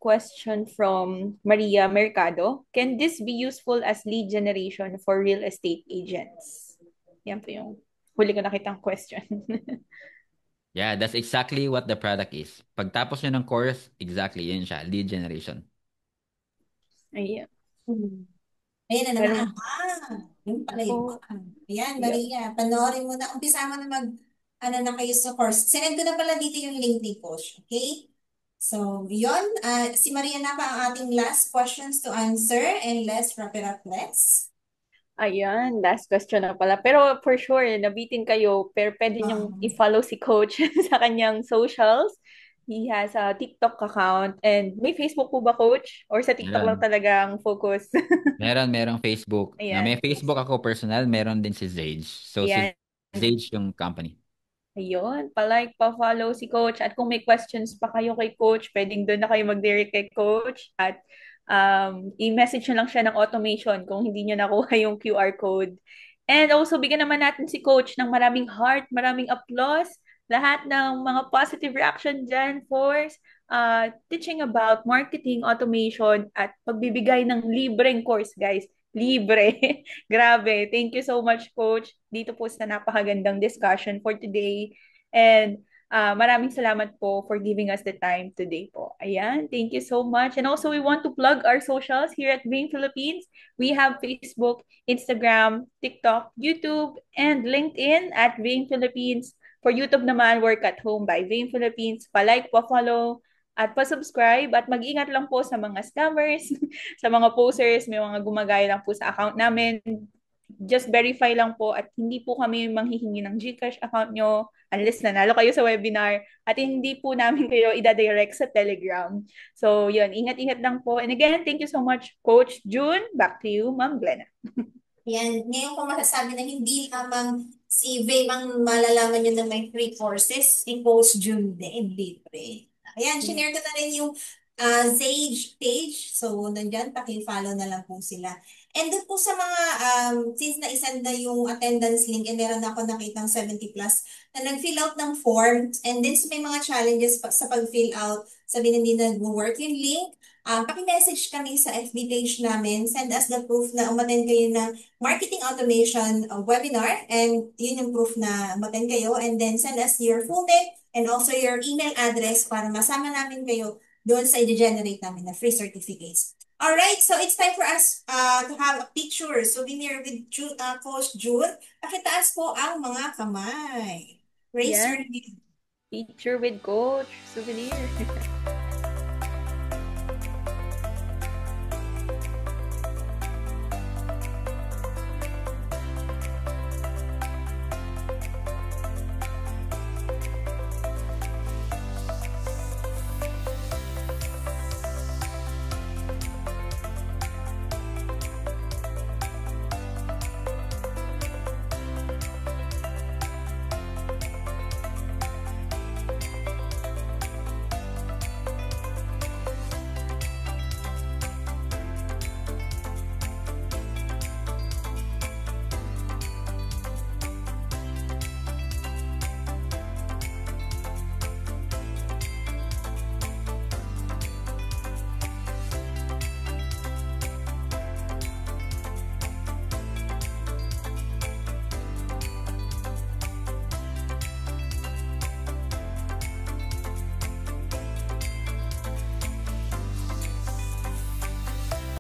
question from Maria Mercado. Can this be useful as lead generation for real estate agents? Yan po yung huli ko nakitang question. Yeah, that's exactly what the product is. Pagtapos nyo ng course, exactly, yun siya, lead generation. Ayan. Hmm. Ayan na naman. Meron Yung pala yung po. Ayan, Yep. Maria. Panoorin mo na. Umpisa mo na ano na kayo sa course. Sinend ko na pala dito yung link ni Coach. Okay? So, yun. Si Maria na pa ang ating last questions to answer. And let's wrap it up. Let's. Ayan, last question na pala. Pero for sure, nabitin kayo. Pero pwede niyong Um, i-follow si Coach sa kanyang socials. He has a TikTok account. And may Facebook po ba, Coach? Or sa TikTok lang Meron. talaga ang focus? Merong Facebook. May Ayan. Facebook ako personal, meron din si Zage. So, si Ayan. Zage yung company. Ayun, pa-like, pa-follow si Coach. At kung may questions pa kayo kay Coach, pwedeng doon na kayo mag-direct kay Coach. At i-message nyo lang siya ng automation kung hindi nyo nakuha yung QR code. And also, bigyan naman natin si Coach ng maraming heart, maraming applause. Lahat ng mga positive reaction dyan for teaching about marketing, automation, at pagbibigay ng libreng course, guys. Libre. Grabe. Thank you so much, Coach, dito po sa napakagandang discussion for today. And maraming salamat po for giving us the time today po. Ayan, thank you so much. And also, we want to plug our socials here at Vein Philippines. We have Facebook, Instagram, TikTok, YouTube, and LinkedIn at Vein Philippines. For YouTube naman, Work at Home by Vein Philippines. Pa-like, pa-follow, at pa-subscribe. At mag-ingat lang po sa mga scammers, sa mga posers, may mga gumagaya lang po sa account namin. Just verify lang po at hindi po kami manghihingi ng GCash account nyo unless nanalo kayo sa webinar at hindi po namin kayo ida-direct sa Telegram. So, yun, ingat-ingat lang po. And again, thank you so much, Coach June. Back to you, Ma'am Glenna. Yan, ngayon ko masasabi na hindi lamang si Vape ang malalaman nyo na may free courses, si Coach June din, libre. Ayan, Yeah. share ko na rin yung Sage page. So, nandyan, paki-follow na lang po sila. And doon po sa mga, since na-isend na yung attendance link, and meron na ako nakitang 70 plus na nag-fill out ng form, and then may mga challenges sa pag-fill out, sabi na hindi nag-work yung link, paki-message kami sa FB page namin, send us the proof na umattend kayo ng marketing automation webinar, and yun yung proof na umattend kayo, and then send us your full name and also your email address para masama namin kayo doon sa i-generate namin na free certificates. Alright, so it's time for us to have a picture, souvenir with Coach June. Pakitaas po ang mga kamay. Raise your Yan. hand. Picture with Coach. Souvenir.